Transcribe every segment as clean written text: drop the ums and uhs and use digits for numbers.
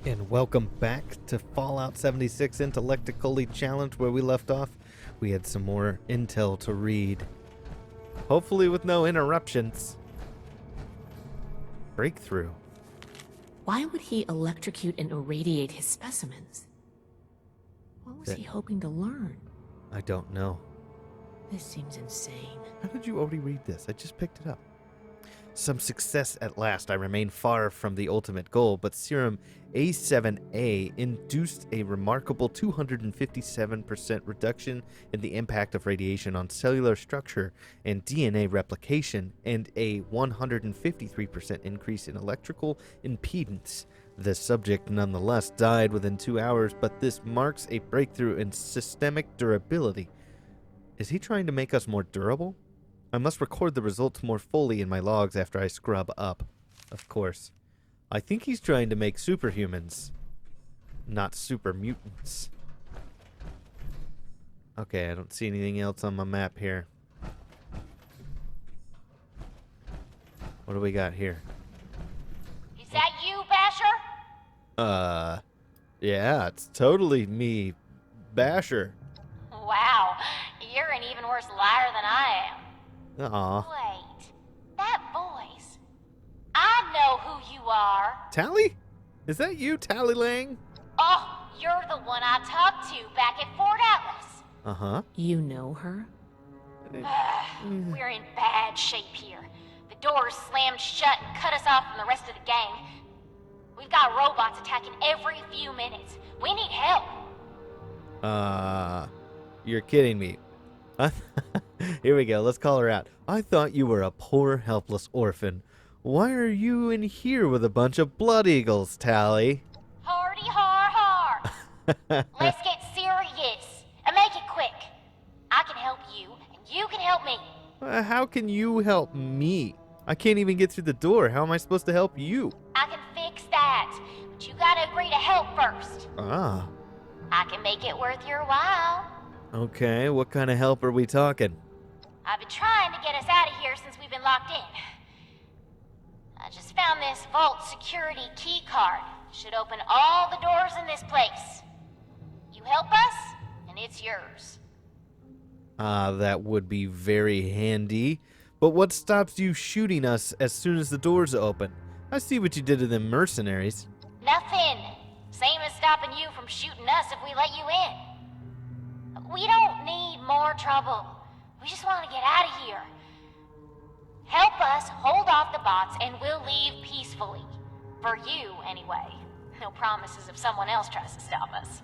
And welcome back to Fallout 76 Intellectically Challenge. Where we left off, we had some more intel to read. Hopefully with no interruptions. Breakthrough. Why would he electrocute and irradiate his specimens? What was he hoping to learn? I don't know. This seems insane. How did you already read this? I just picked it up. Some success at last. I remain far from the ultimate goal, but serum A7A induced a remarkable 257% reduction in the impact of radiation on cellular structure and DNA replication, and a 153% increase in electrical impedance. The subject nonetheless died within 2 hours, but this marks a breakthrough in systemic durability. Is he trying to make us more durable? I must record the results more fully in my logs after I scrub up. Of course. I think he's trying to make superhumans, not super mutants. Okay, I don't see anything else on my map here. What do we got here? Is that you, Basher? Yeah, it's totally me, Basher. Wow, you're an even worse liar than I am. Aw. Wait, that voice. I know who you are. Tally? Is that you, Tally Lang? Oh, you're the one I talked to back at Fort Atlas. Uh-huh. You know her? We're in bad shape here. The doors slammed shut and cut us off from the rest of the gang. We've got robots attacking every few minutes. We need help. You're kidding me. Here we go. Let's call her out. I thought you were a poor, helpless orphan. Why are you in here with a bunch of blood eagles, Tally? Hardy har har. Let's get serious and make it quick. I can help you and you can help me. How can you help me? I can't even get through the door. How am I supposed to help you? I can fix that, but you gotta agree to help first. Ah. I can make it worth your while. Okay, what kind of help are we talking? I've been trying to get us out of here since we've been locked in. I just found this vault security key card. Should open all the doors in this place. You help us, and it's yours. That would be very handy. But what stops you shooting us as soon as the doors open? I see what you did to them mercenaries. Nothing. Same as stopping you from shooting us if we let you in. We don't need more trouble. We just want to get out of here. Help us hold off the bots and we'll leave peacefully. For you, anyway. No promises if someone else tries to stop us.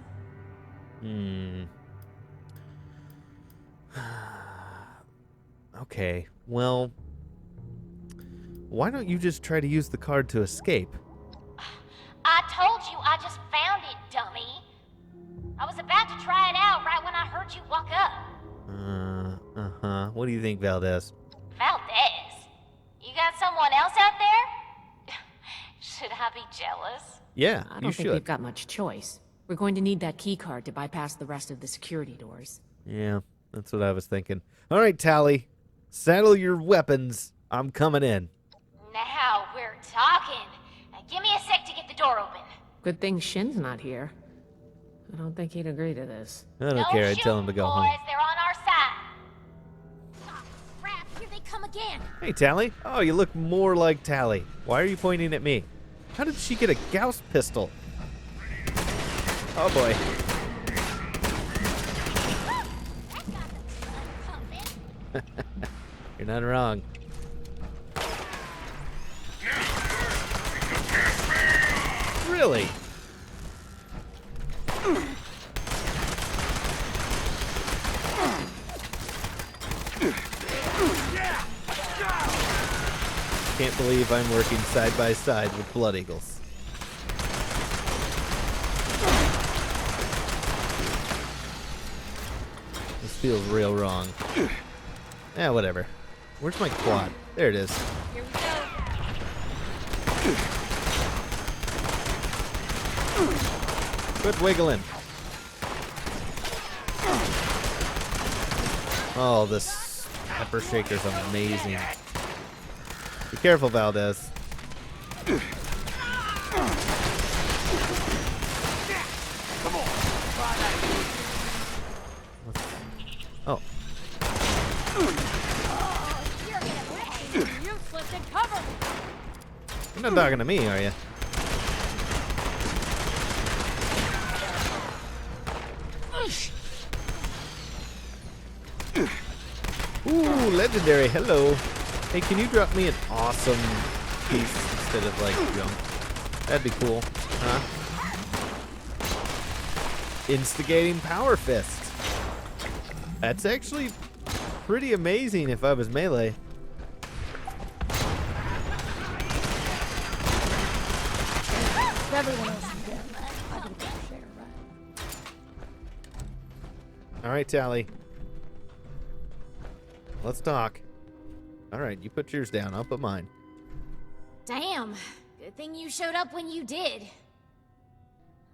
Okay, well, why don't you just try to use the card to escape? I told you I just found it, dummy. I was about to try it out right when I heard you walk up. What do you think, Valdez? Valdez? You got someone else out there? Should I be jealous? Yeah, I you don't think should. we've got much choice. We're going to need that key card to bypass the rest of the security doors. Yeah, that's what I was thinking. All right, Tally, saddle your weapons. I'm coming in. Now we're talking. Now give me a sec to get the door open. Good thing Shin's not here. I don't think he'd agree to this. I don't care. I'd tell him to go boys. home. They're on our side. Oh, crap, here they come again. Hey, Tally. Oh, you look more like Tally. Why are you pointing at me? How did she get a Gauss pistol? Oh, boy. That got the blood pumping. You're not wrong. Really? Can't believe I'm working side by side with Blood Eagles. This feels real wrong. Yeah, whatever. Where's my quad? There it is. Here we go. Quit wiggling. Oh, this pepper shaker's amazing. Be careful, Valdez. You're useless and cover me. You're not talking to me, are you? Ooh, legendary. Hello. Hey, can you drop me an awesome piece instead of like junk? That'd be cool. Huh? Instigating Power Fist. That's actually pretty amazing if I was melee. Everyone else is dead. I get a fair share, right? All right, Tally. Let's talk. All right, you put yours down. I'll put mine. Damn. Good thing you showed up when you did.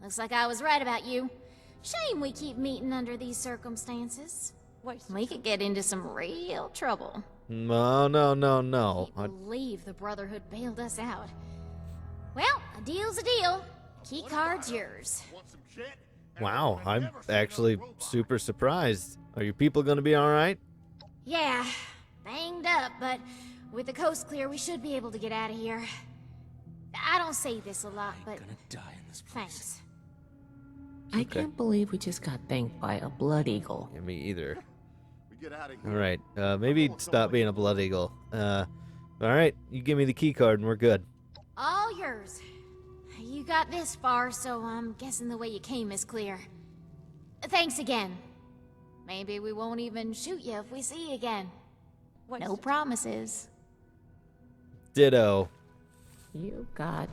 Looks like I was right about you. Shame we keep meeting under these circumstances. We could get into some real trouble. No. Can't believe the Brotherhood bailed us out. Well, a deal's a deal. Key card's yours. Wow, I'm actually super surprised. Are your people going to be all right? Yeah, banged up, but with the coast clear, we should be able to get out of here. I don't say this a lot, but thanks. I can't believe we just got thanked by a blood eagle. Yeah, me either. All right, maybe stop being a blood eagle. All right, you give me the key card and we're good. All yours. You got this far, so I'm guessing the way you came is clear. Thanks again. Maybe we won't even shoot you if we see you again. No promises. Ditto. You got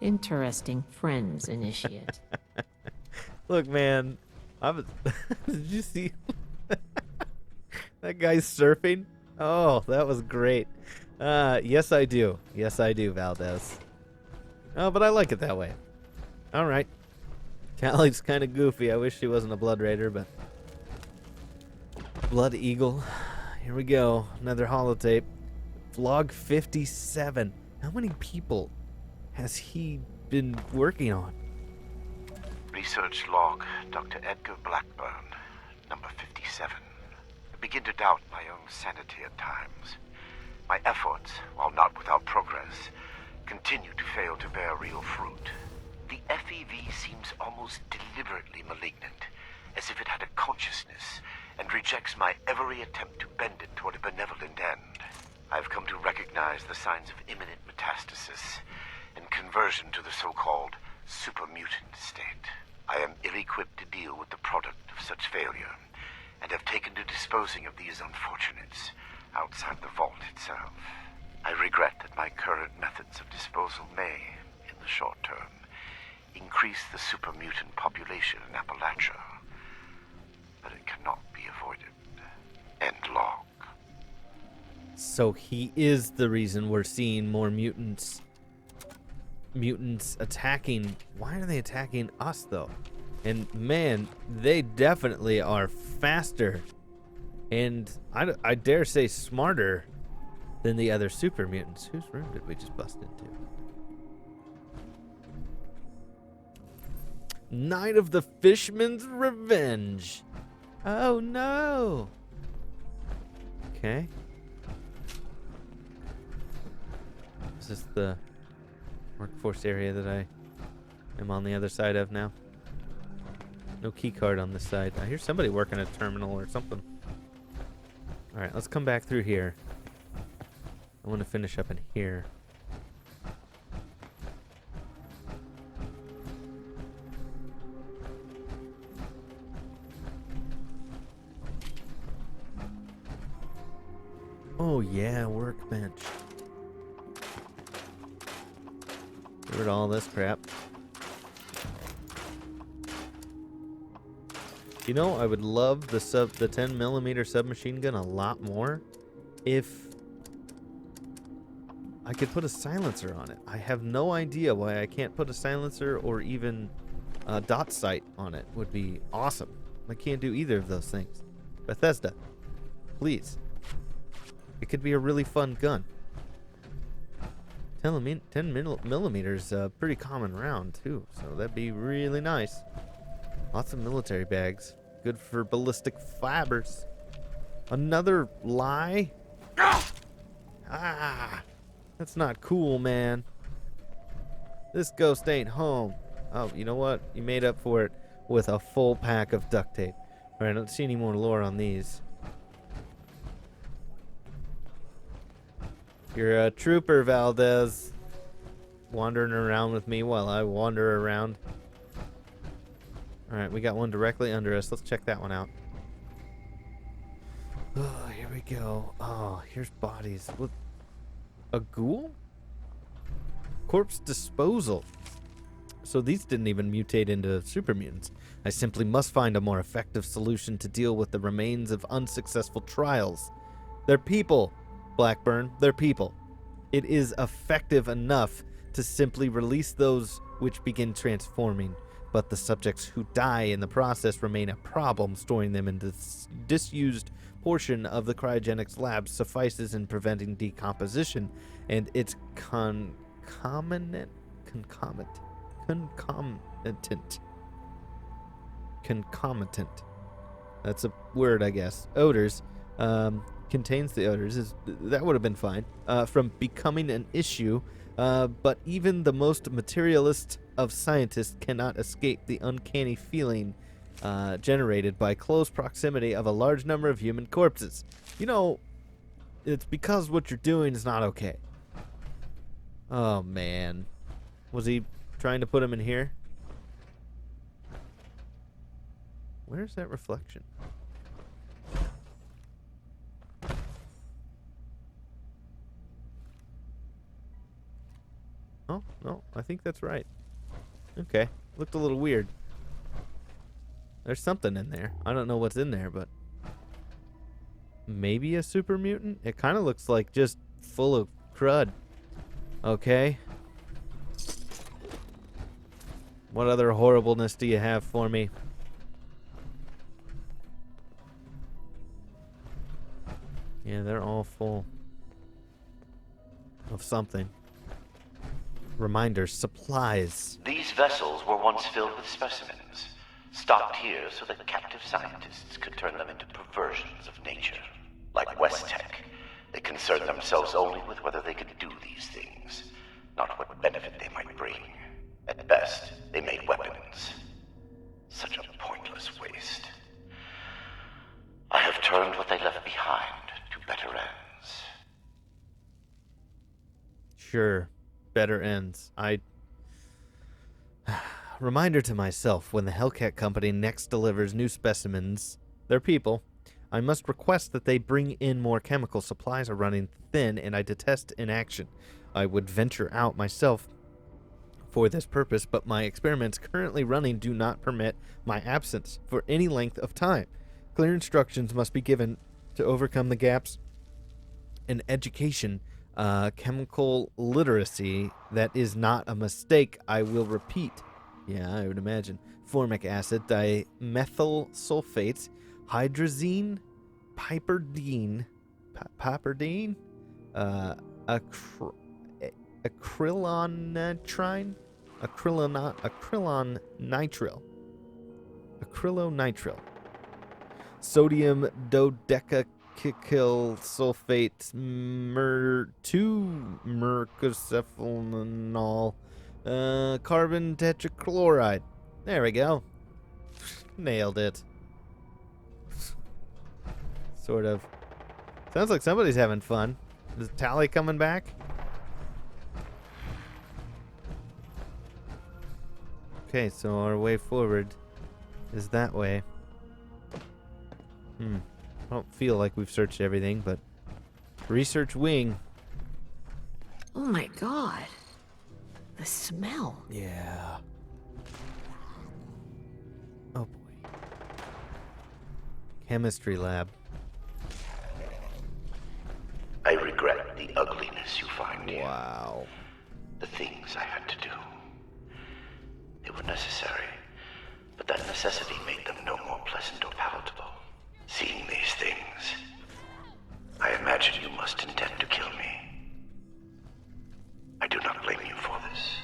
interesting friends, Initiate. Look, man, I was. Did you see that guy's surfing? Oh, that was great. Yes, I do. Yes, I do, Valdez. Oh, but I like it that way. All right. Callie's kind of goofy. I wish she wasn't a Blood Raider, but Blood Eagle. Here we go. Another holotape. Vlog 57. How many people has he been working on? Research log, Dr. Edgar Blackburn, number 57. I begin to doubt my own sanity at times. My efforts, while not without progress, continue to fail to bear real fruit. The FEV seems almost deliberately malignant, as if it had a consciousness and rejects my every attempt to bend it toward a benevolent end. I've come to recognize the signs of imminent metastasis and conversion to the so-called supermutant state. I am ill-equipped to deal with the product of such failure, and have taken to disposing of these unfortunates outside the vault itself. I regret that my current methods of disposal may, in the short term, increase the supermutant population in Appalachia, but it cannot be avoided. End log. So he is the reason we're seeing more mutants. Mutants attacking. Why are they attacking us, though? And man, they definitely are faster. And I dare say smarter than the other super mutants. Whose room did we just bust into? Night of the Fishman's Revenge. Oh no. Okay. Is this the workforce area that I am on the other side of now? No key card on this side. I hear somebody working a terminal or something. Alright, let's come back through here. I want to finish up in here. Oh yeah, workbench. Get rid of all this crap. You know, I would love the 10mm submachine gun a lot more if I could put a silencer on it. I have no idea why I can't put a silencer or even a dot sight on it. Would be awesome. I can't do either of those things. Bethesda, please. It could be a really fun gun. 10mm is a pretty common round too, so that'd be really nice. Lots of military bags. Good for ballistic fibers. Another lie? Ah! That's not cool, man. This ghost ain't home. Oh, you know what? You made up for it with a full pack of duct tape. Alright, I don't see any more lore on these. You're a trooper, Valdez. Wandering around with me while I wander around. Alright, we got one directly under us. Let's check that one out. Oh, here we go. Oh, here's bodies. What? A ghoul? Corpse disposal. So these didn't even mutate into super mutants. I simply must find a more effective solution to deal with the remains of unsuccessful trials. They're people, Blackburn. They're people. It is effective enough to simply release those which begin transforming, but the subjects who die in the process remain a problem. Storing them in this disused portion of the cryogenics lab suffices in preventing decomposition, and it's concomitant. That's a word, I guess. Odors. Contains the odors. That would have been fine. From becoming an issue, but even the most materialist of scientists cannot escape the uncanny feeling generated by close proximity of a large number of human corpses. You know, it's because what you're doing is not okay. Oh, man. Was he trying to put him in here? Where's that reflection? Oh, no, I think that's right. Okay, looked a little weird. There's something in there. I don't know what's in there, but maybe a super mutant? It kind of looks like just full of crud. Okay. What other horribleness do you have for me? Yeah, they're all full of something. Reminders, supplies. These vessels were once filled with specimens, stocked here so that captive scientists could turn them into perversions of nature. Like West Tech, they concerned themselves only with whether they could do these things, not what benefit they might bring. At best, they made weapons. Such a pointless waste. I have turned what they left behind to better ends. Sure. Better ends. Reminder to myself, when the Hellcat Company next delivers new specimens, their people, I must request that they bring in more chemical. Supplies are running thin, and I detest inaction. I would venture out myself for this purpose, but my experiments currently running do not permit my absence for any length of time. Clear instructions must be given to overcome the gaps in education. Chemical literacy. That is not a mistake. I will repeat. Yeah, I would imagine. Formic acid, dimethyl sulfate, hydrazine, piperdine, acrylonitrile, sodium dodecacyl sulfate, 2-mercosephalinol, carbon tetrachloride. There we go. Nailed it. Sort of. Sounds like somebody's having fun. Is Tally coming back? Okay, so our way forward is that way. I don't feel like we've searched everything, but research wing. Oh my god. The smell. Yeah. Oh boy. Chemistry lab. I regret the ugliness you find here. Wow. The things I had to do. They were necessary, but that necessity made them no more pleasant or palatable. Seeing these things, I imagine you must intend to kill me. I do not blame you for this.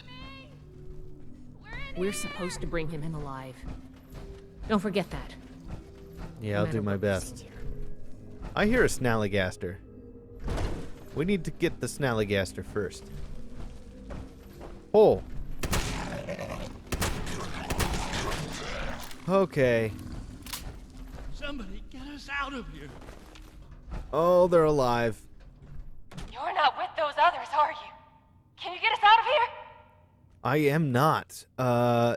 We're supposed to bring him in alive. Don't forget that. Yeah, No I'll matter do my what we see best. here. I hear a Snallygaster. We need to get the Snallygaster first. Oh. Okay. Somebody get us out of here. Oh, they're alive. You're not with those others, are you? Can you get us out of here? I am not.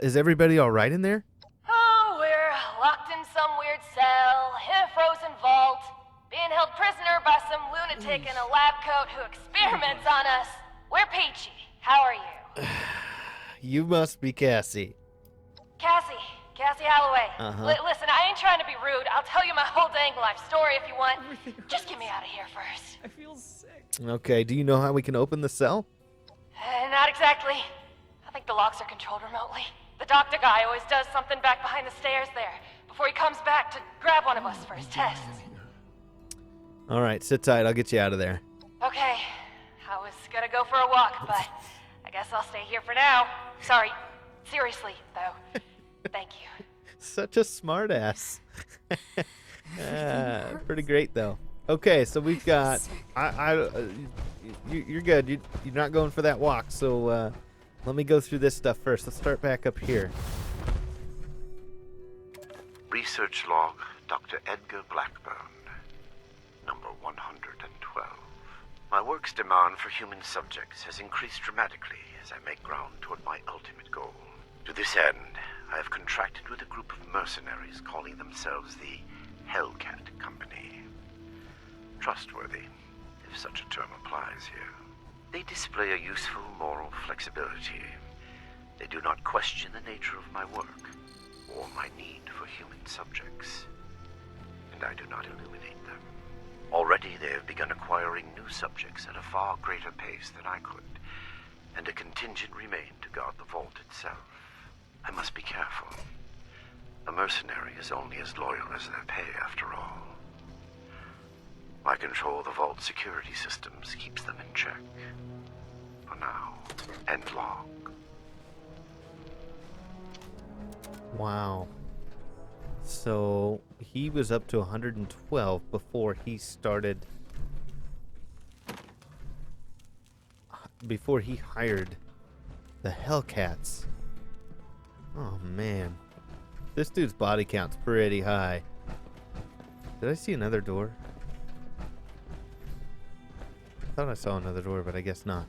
Is everybody all right in there? Oh, we're locked in some weird cell, in a frozen vault, being held prisoner by some lunatic in a lab coat who experiments on us. We're peachy. How are you? You must be Cassie. Cassie Holloway. Uh-huh. Listen, I ain't trying to be rude. I'll tell you my whole dang life story if you want. Just get me out of here first. I feel sick. Okay, do you know how we can open the cell? Not exactly. I think the locks are controlled remotely. The doctor guy always does something back behind the stairs there before he comes back to grab one of us for his tests. All right, sit tight. I'll get you out of there. Okay, I was gonna go for a walk, but I guess I'll stay here for now. Sorry, seriously, though. Thank you. Such a smartass. Pretty great, though. Okay, so we've got... you're good. You're not going for that walk, so let me go through this stuff first. Let's start back up here. Research log, Dr. Edgar Blackburn, number 112. My work's demand for human subjects has increased dramatically as I make ground toward my ultimate goal. To this end, I have contracted with a group of mercenaries calling themselves the Hellcat Company. Trustworthy, if such a term applies here. They display a useful moral flexibility. They do not question the nature of my work or my need for human subjects, and I do not illuminate them. Already they have begun acquiring new subjects at a far greater pace than I could, and a contingent remained to guard the vault itself. I must be careful. A mercenary is only as loyal as their pay, after all. My control of the vault security systems keeps them in check. For now. End log. Wow. So he was up to 112 before he started... Before he hired the Hellcats. Oh, man. This dude's body count's pretty high. Did I see another door? I thought I saw another door, but I guess not.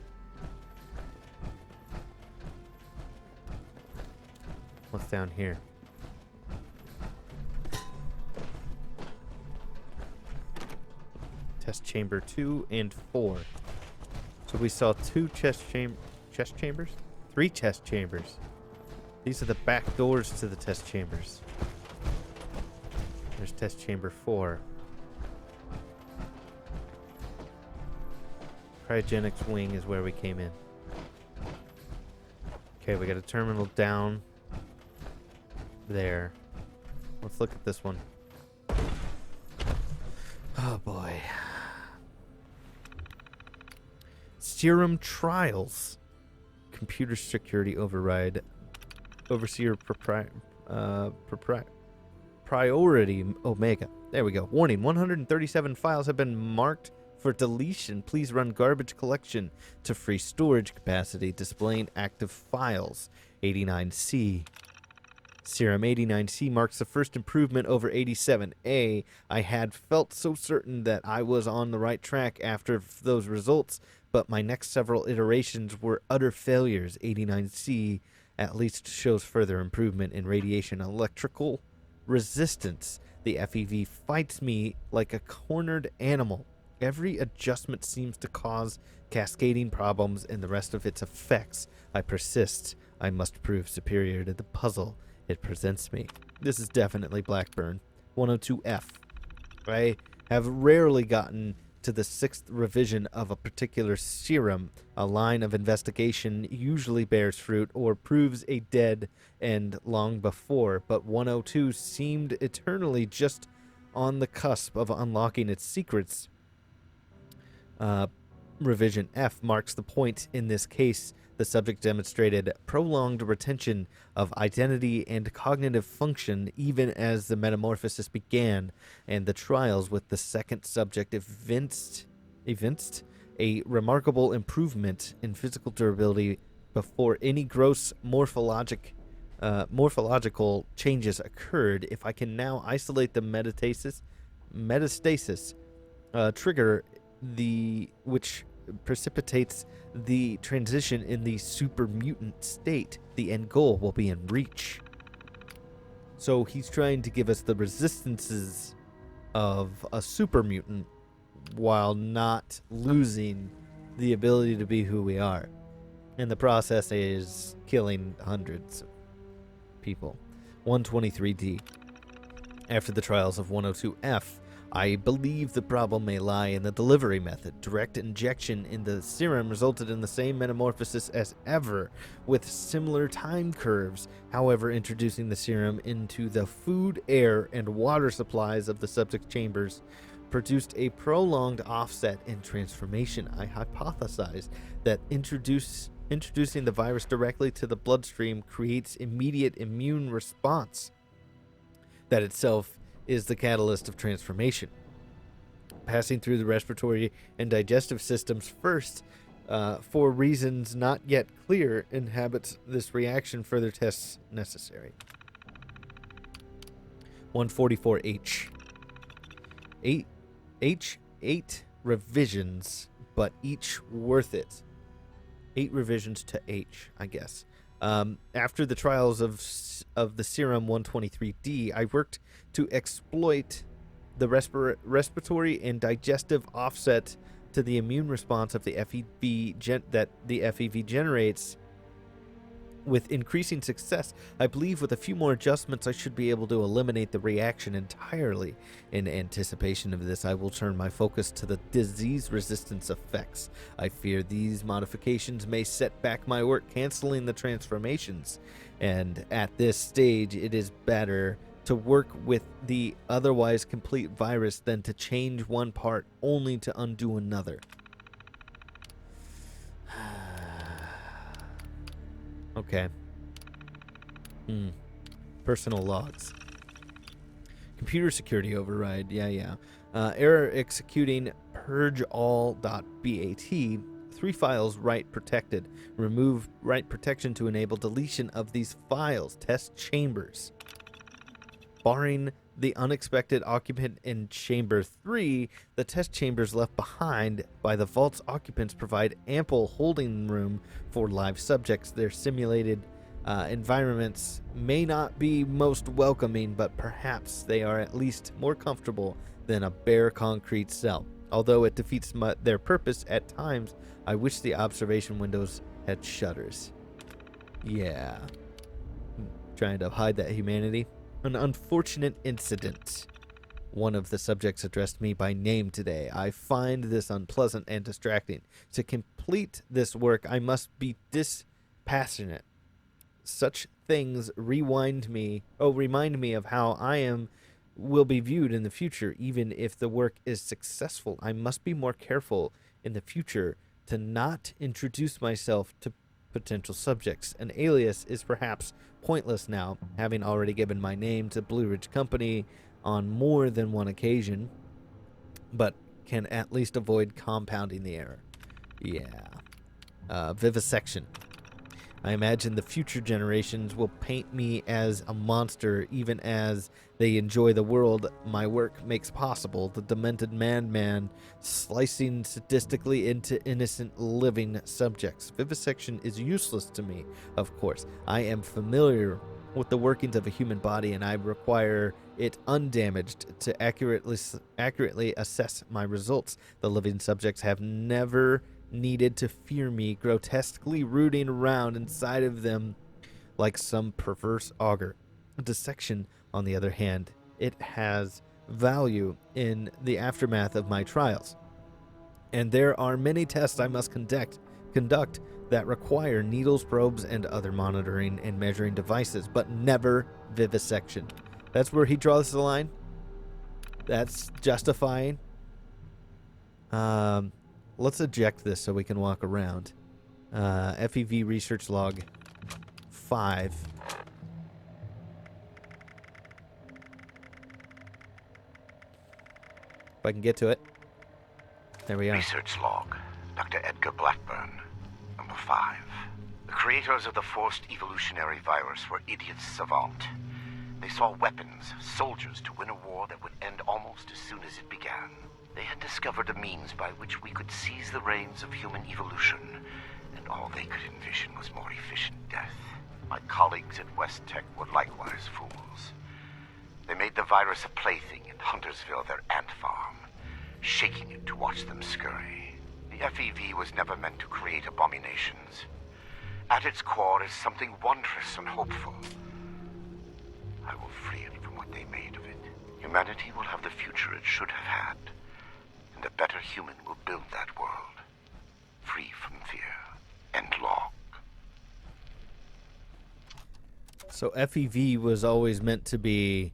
What's down here? Test chamber 2 and 4. So we saw 2 chest chambers? 3 chest chambers. These are the back doors to the test chambers. There's test chamber 4. Cryogenics wing is where we came in. Okay, we got a terminal down there. Let's look at this one. Oh boy. Serum trials. Computer security override. Overseer priority Omega. There we go. Warning, 137 files have been marked for deletion. Please run garbage collection to free storage capacity. Displaying active files. 89C. Serum 89C marks the first improvement over 87A. I had felt so certain that I was on the right track after those results, but my next several iterations were utter failures. 89C at least shows further improvement in radiation electrical resistance. The FEV fights me like a cornered animal. Every adjustment seems to cause cascading problems in the rest of its effects. I persist. I must prove superior to the puzzle it presents me. This is definitely Blackburn. 102F. I have rarely gotten to the 6th revision of a particular serum. A line of investigation usually bears fruit or proves a dead end long before, but 102 seemed eternally just on the cusp of unlocking its secrets. revision F marks the point. In this case, the subject demonstrated prolonged retention of identity and cognitive function even as the metamorphosis began, and the trials with the second subject evinced a remarkable improvement in physical durability before any gross morphological changes occurred. If I can now isolate the metastasis trigger, which precipitates the transition in the super mutant state, the end goal will be in reach. So he's trying to give us the resistances of a super mutant while not losing the ability to be who we are. And the process is killing hundreds of people. 123D. After the trials of 102F, I believe the problem may lie in the delivery method. Direct injection in the serum resulted in the same metamorphosis as ever, with similar time curves. However, introducing the serum into the food, air, and water supplies of the subject chambers produced a prolonged offset in transformation. I hypothesized that introducing the virus directly to the bloodstream creates immediate immune response. That itself is the catalyst of transformation. Passing through the respiratory and digestive systems first, for reasons not yet clear, inhabits this reaction. Further tests necessary. 144H. 8 revisions, but each worth it. 8 revisions to H, I guess. After the trials of the serum 123D, I worked to exploit the respiratory and digestive offset to the immune response of the FEV that the FEV generates. With increasing success, I believe with a few more adjustments I should be able to eliminate the reaction entirely. In anticipation of this, I will turn my focus to the disease resistance effects. I fear these modifications may set back my work, canceling the transformations, and at this stage it is better to work with the otherwise complete virus than to change one part only to undo another. Okay. Personal logs. Computer security override. Yeah. Error executing purgeall.bat. 3 files write protected. Remove write protection to enable deletion of these files. Test chambers. Barring the unexpected occupant in Chamber 3, the test chambers left behind by the vault's occupants provide ample holding room for live subjects. Their simulated environments may not be most welcoming, but perhaps they are at least more comfortable than a bare concrete cell. Although it defeats their purpose at times, I wish the observation windows had shutters. Yeah. Trying to hide that humanity. An unfortunate incident. One of the subjects addressed me by name today. I find this unpleasant and distracting. To complete this work, I must be dispassionate. Such things remind me of how will be viewed in the future. Even if the work is successful, I must be more careful in the future to not introduce myself to potential subjects. An alias is perhaps pointless now, having already given my name to Blue Ridge Company on more than one occasion, but can at least avoid compounding the error. Yeah. Vivisection. I imagine the future generations will paint me as a monster even as they enjoy the world my work makes possible. The demented madman slicing sadistically into innocent living subjects. Vivisection is useless to me, of course. I am familiar with the workings of a human body, and I require it undamaged to accurately assess my results. The living subjects have never needed to fear me, grotesquely rooting around inside of them like some perverse augur. Dissection, on the other hand, it has value in the aftermath of my trials, and there are many tests I must conduct that require needles, probes, and other monitoring and measuring devices, but never vivisection. That's where he draws the line. That's justifying. let's eject this so we can walk around. FEV research log 5. If I can get to it. There we are. Research log, Dr. Edgar Blackburn, number 5. The creators of the forced evolutionary virus were idiots savant. They saw weapons, soldiers to win a war that would end almost as soon as it began. They had discovered a means by which we could seize the reins of human evolution, and all they could envision was more efficient death. My colleagues at West Tech were likewise fools. They made the virus a plaything in Huntersville, their ant farm, shaking it to watch them scurry. The FEV was never meant to create abominations. At its core is something wondrous and hopeful. I will free it from what they made of it. Humanity will have the future it should have had, and a better human will build that world, free from fear. End log. So FEV was always meant to be...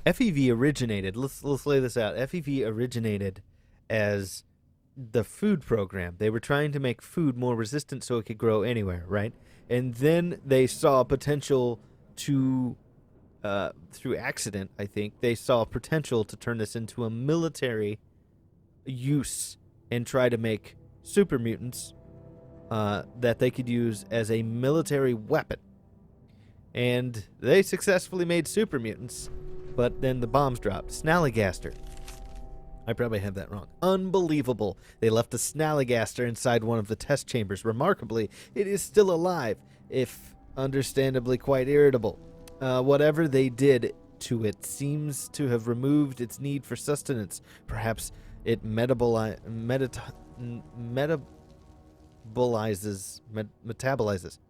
FEV originated, let's lay this out. FEV originated as the food program. They were trying to make food more resistant so it could grow anywhere, right? And then they saw potential to, through accident, I think, they saw potential to turn this into a military use and try to make super mutants that they could use as a military weapon. And they successfully made super mutants, but then the bombs dropped. Snallygaster. I probably have that wrong. Unbelievable. They left a Snallygaster inside one of the test chambers. Remarkably, it is still alive, if understandably quite irritable. Whatever they did to it seems to have removed its need for sustenance. Perhaps it metabolizes.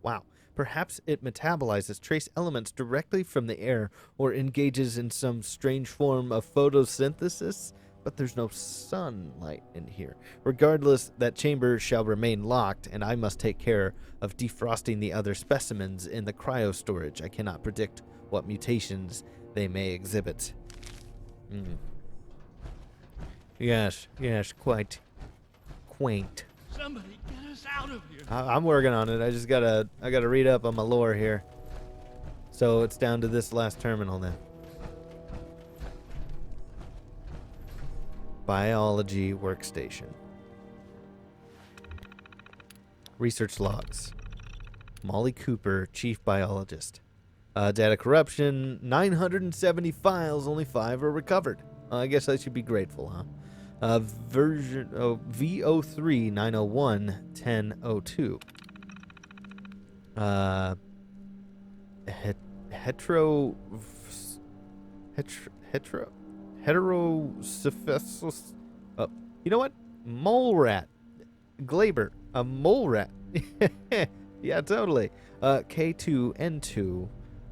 Wow. Perhaps it metabolizes trace elements directly from the air or engages in some strange form of photosynthesis, but there's no sunlight in here. Regardless, that chamber shall remain locked, and I must take care of defrosting the other specimens in the cryo-storage. I cannot predict what mutations they may exhibit. Yes, quite quaint. Somebody get us out of here. I'm working on it. I gotta read up on my lore here. So it's down to this last terminal now. Biology workstation. Research logs. Molly Cooper, chief biologist. Data corruption, 970 files, only 5 are recovered. I guess I should be grateful, huh? Version V03 901 1002. Heterocephalus. Oh, you know what? Mole rat. Glaber. A mole rat. Yeah, totally. K2N2.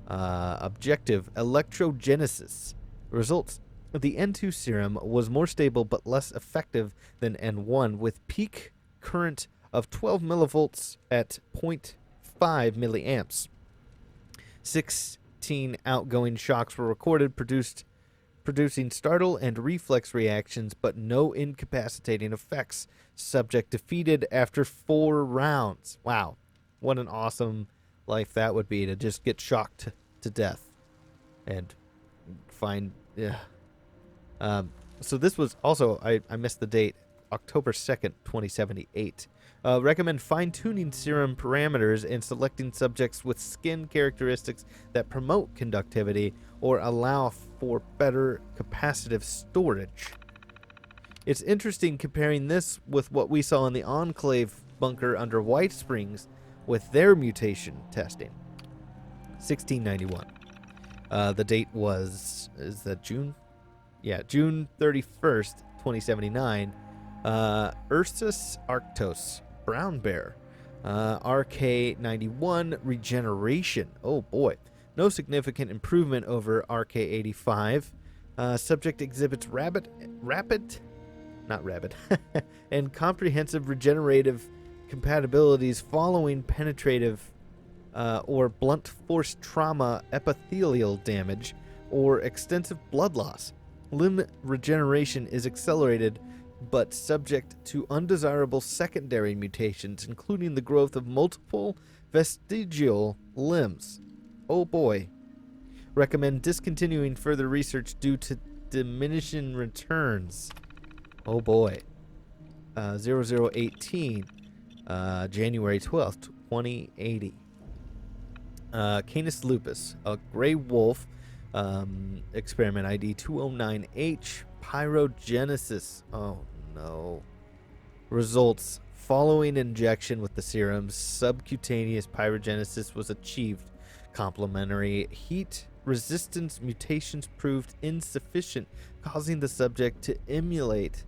Objective electrogenesis. Results. The N2 serum was more stable but less effective than N1, with peak current of 12 millivolts at 0.5 milliamps. 16 outgoing shocks were recorded, producing startle and reflex reactions, but no incapacitating effects. Subject defeated after 4 rounds. Wow. What an awesome life that would be, to just get shocked to death and find... So this was also, I missed the date, October 2nd, 2078. Recommend fine-tuning serum parameters and selecting subjects with skin characteristics that promote conductivity or allow for better capacitive storage. It's interesting comparing this with what we saw in the Enclave bunker under White Springs with their mutation testing. 1691. The date was, is that June? Yeah, June 31st, 2079. Ursus arctos, brown bear. RK91, regeneration. Oh boy. No significant improvement over RK85. Subject exhibits and comprehensive regenerative compatibilities following penetrative or blunt force trauma, epithelial damage, or extensive blood loss. Limb regeneration is accelerated but subject to undesirable secondary mutations, including the growth of multiple vestigial limbs. Oh boy. Recommend discontinuing further research due to diminishing returns. Oh boy. 0018, January 12th, 2080. Canis lupus, a gray wolf, experiment ID 209H, pyrogenesis. Oh no. Results: following injection with the serum, subcutaneous pyrogenesis was achieved. Complementary heat resistance mutations proved insufficient, causing the subject to immolate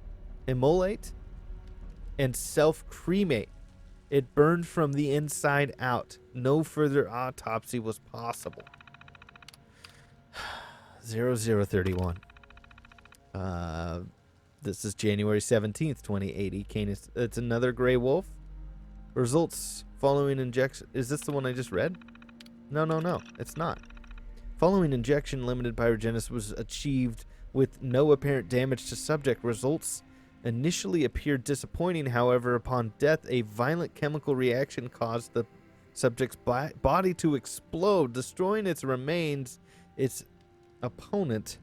and self-cremate. It burned from the inside out. No further autopsy was possible. 0031. This is January 17th, 2080. Canis, it's another gray wolf. Results following injection. Is this the one I just read? No, it's not. Following injection, limited pyrogenesis was achieved with no apparent damage to subject. Results initially appeared disappointing. However, upon death, a violent chemical reaction caused the subject's body to explode, destroying its remains, its opponent,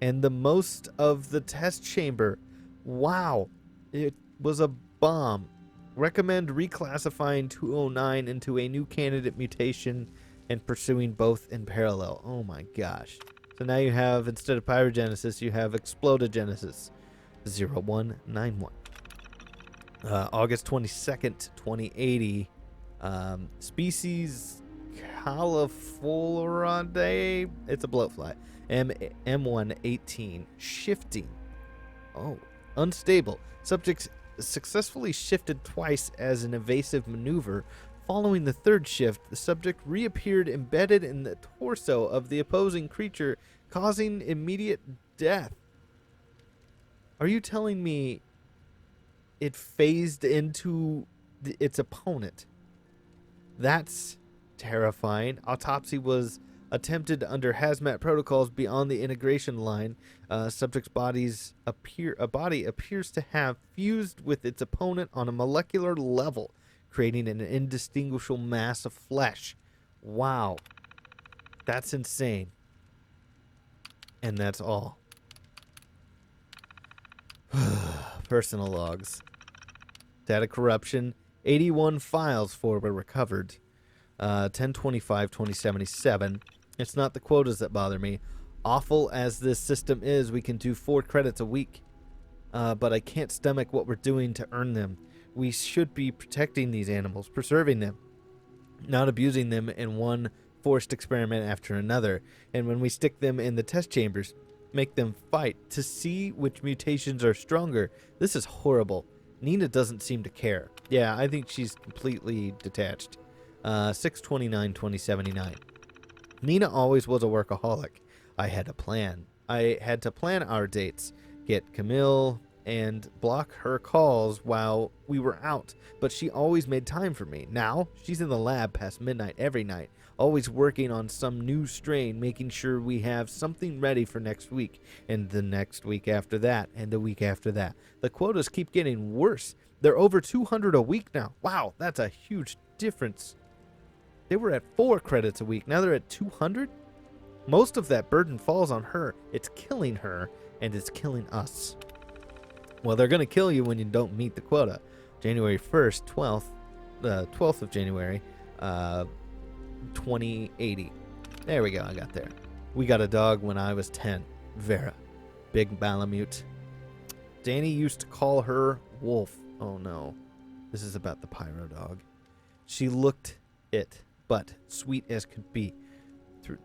and the most of the test chamber. Wow, it was a bomb. Recommend reclassifying 209 into a new candidate mutation and pursuing both in parallel. Oh my gosh. So now you have, instead of pyrogenesis, you have explodogenesis. 0191. August 22nd, 2080. Species Califloridae. It's a bloatfly. M118. Shifting. Oh, unstable. Subjects successfully shifted twice as an evasive maneuver. Following the third shift, the subject reappeared embedded in the torso of the opposing creature, causing immediate death. Are you telling me it phased into its opponent? That's terrifying. Autopsy was attempted under hazmat protocols beyond the integration line. Subject's body appears to have fused with its opponent on a molecular level, creating an indistinguishable mass of flesh. Wow. That's insane. And that's all. Personal logs. Data corruption. 81 files were recovered. 10/25/2077. It's not the quotas that bother me. Awful as this system is, we can do 4 credits a week. But I can't stomach what we're doing to earn them. We should be protecting these animals, preserving them, not abusing them in one forced experiment after another. And when we stick them in the test chambers, make them fight to see which mutations are stronger. This is horrible. Nina doesn't seem to care. Yeah, I think she's completely detached. 6/29/2079. Nina always was a workaholic. I had a plan. I had to plan our dates, get Camille, and block her calls while we were out, but she always made time for me. Now, she's in the lab past midnight every night, always working on some new strain, making sure we have something ready for next week, and the next week after that, and the week after that. The quotas keep getting worse. They're over 200 a week now. Wow, that's a huge difference. They were at 4 credits a week. Now they're at 200? Most of that burden falls on her. It's killing her, and it's killing us. Well, they're going to kill you when you don't meet the quota. January 1st, 12th of January, 2080. There we go, I got there. We got a dog when I was 10. Vera. Big Malamute. Danny used to call her Wolf. Oh no. This is about the pyro dog. She looked it, but sweet as could be.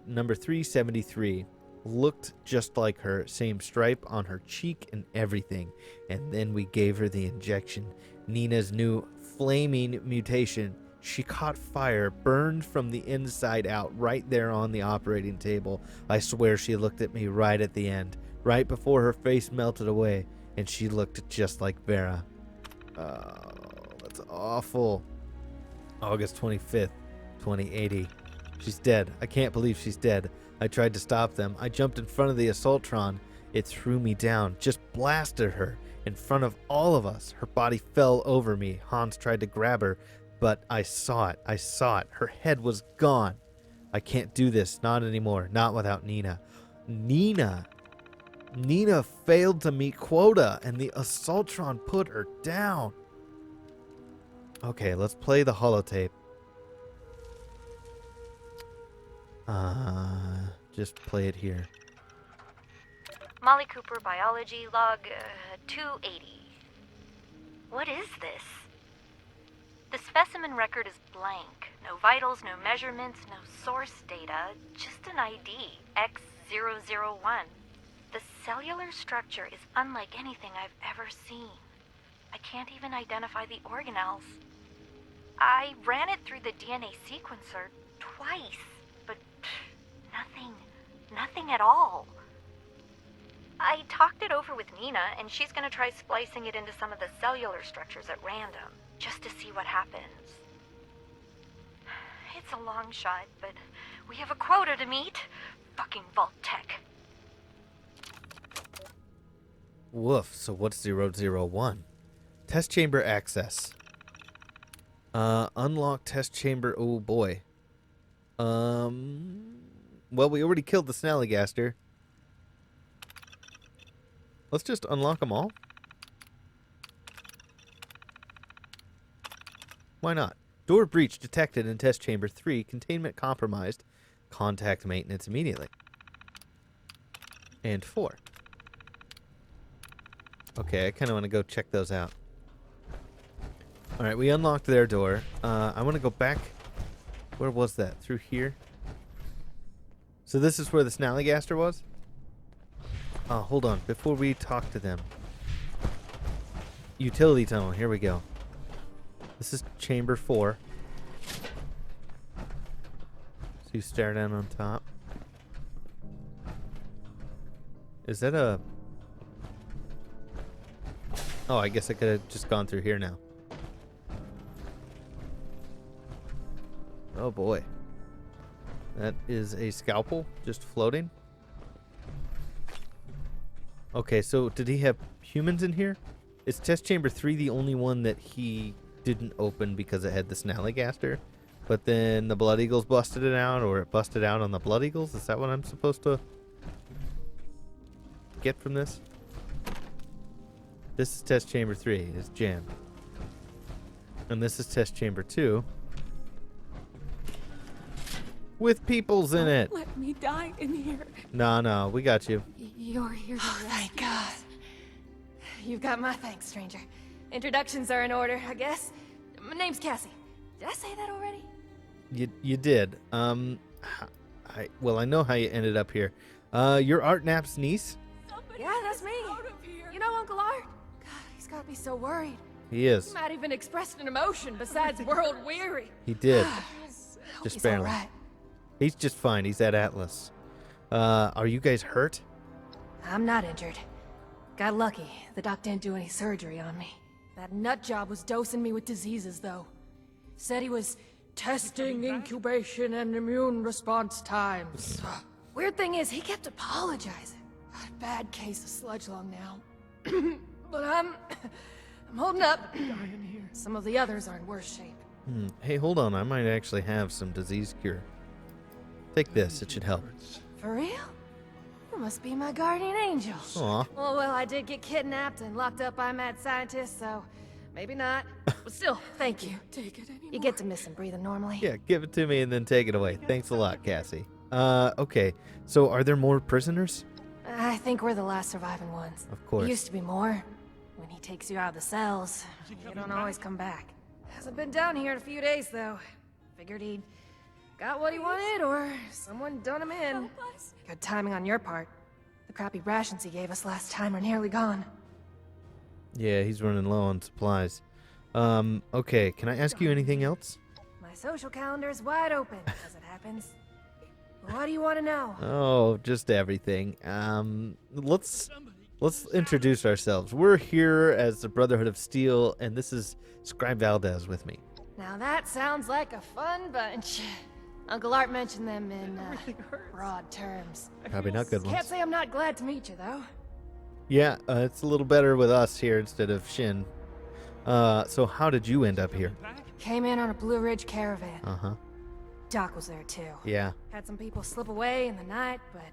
Number 373. Looked just like her, same stripe on her cheek and everything. And then we gave her the injection. Nina's new flaming mutation. She caught fire, burned from the inside out, right there on the operating table. I swear she looked at me right at the end, right before her face melted away, and she looked just like Vera. Oh, that's awful. August 25th, 2080. She's dead. I can't believe she's dead. I tried to stop them. I jumped in front of the Assaultron. It threw me down, just blasted her. in front of all of us. Her body fell over me. Hans tried to grab her, but I saw it. I saw it. Her head was gone. I can't do this. Not anymore. Not without Nina. Nina failed to meet quota, and the Assaultron put her down. Okay, let's play the holotape. Just play it here. Molly Cooper, biology, log 280. What is this? The specimen record is blank. No vitals, no measurements, no source data, just an ID, X001. The cellular structure is unlike anything I've ever seen. I can't even identify the organelles. I ran it through the DNA sequencer twice, but nothing at all. I talked it over with Nina, and she's gonna try splicing it into some of the cellular structures at random, just to see what happens. It's a long shot, but we have a quota to meet. Fucking Vault Tech. Woof, so what's 001? Test chamber access. Unlock test chamber, oh boy. Well, we already killed the Snallygaster. Let's just unlock them all. Why not? Door breach detected in test chamber 3. Containment compromised. Contact maintenance immediately. And 4. Okay, I kind of want to go check those out. Alright, we unlocked their door. I want to go back. Where was that? Through here? So this is where the Snallygaster was? Oh, hold on. Before we talk to them. Utility tunnel. Here we go. This is chamber 4. So you stare down on top. Is that a... Oh, I guess I could have just gone through here now. Oh boy. That is a scalpel just floating. Okay, so did he have humans in here? Is test chamber 3 the only one that he didn't open because it had the Snallygaster? But then the Blood Eagles busted it out, or it busted out on the Blood Eagles? Is that what I'm supposed to get from this? This is test chamber 3. It's jammed. And this is test chamber 2. With peoples in it. Let me die in here. No, we got you. You're here to Thank God. You've got my thanks, stranger. Introductions are in order, I guess. My name's Cassie. Did I say that already? You did. I know how you ended up here. You're Art Knapp's niece? Yeah, that's me. You know Uncle Art? God, he's got me so worried. He is. He might even expressed an emotion besides world weary. He did. Just Just barely. All right. He's just fine. He's at Atlas. Are you guys hurt? I'm not injured. Got lucky. The doc didn't do any surgery on me. That nut job was dosing me with diseases, though. Said he was testing incubation and immune response times. Weird thing is, he kept apologizing. Got a bad case of sludge lung now. But I'm holding up. Some of the others are in worse shape. Hey, hold on. I might actually have some disease cure. Take this. It should help. For real? You must be my guardian angel. Aw. Well, I did get kidnapped and locked up by mad scientists, so maybe not. But still, thank you. take it anymore. You get to miss him breathing normally. Yeah, give it to me and then take it away. Thanks a lot, Cassie. Okay. So are there more prisoners? I think we're the last surviving ones. Of course. There used to be more. When he takes you out of the cells, you don't always come back. Hasn't been down here in a few days, though. Figured he'd got what he wanted, or someone done him in. Good timing on your part. The crappy rations he gave us last time are nearly gone. Yeah, he's running low on supplies. Okay. Can I ask you anything else? My social calendar's wide open, as it happens. What do you want to know? Oh, just everything. Let's introduce ourselves. We're here as the Brotherhood of Steel, and this is Scribe Valdez with me. Now that sounds like a fun bunch. Uncle Art mentioned them in broad terms. Probably not good Can't ones. say I'm not glad to meet you, though. Yeah, it's a little better with us here instead of Shin. So how did you end up here? Came in on a Blue Ridge caravan. Uh-huh. Doc was there too. Yeah. Had some people slip away in the night, but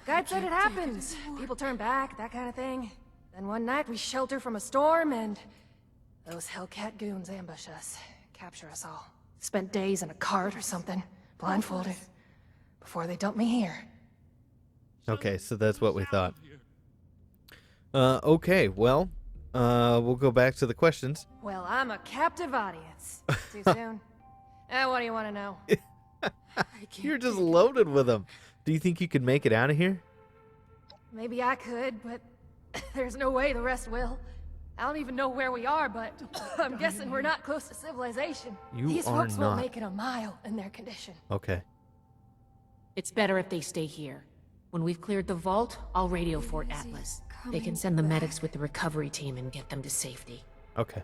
guide said it happens. People turn back, that kind of thing. Then one night we shelter from a storm and those Hellcat goons ambush us, capture us all. Spent days in a cart or something, blindfolded, before they dumped me here. Okay, so that's what we thought. Okay, well, we'll go back to the questions. Well, I'm a captive audience. Too soon? What do you want to know? You're just loaded with them. Do you think you could make it out of here? Maybe I could, but there's no way the rest will. I don't even know where we are, but I'm guessing we're not close to civilization. These are folks not. won't make it a mile in their condition. Okay. It's better if they stay here. When we've cleared the vault, I'll radio Fort Atlas. They can send the medics with the recovery team and get them to safety. Okay.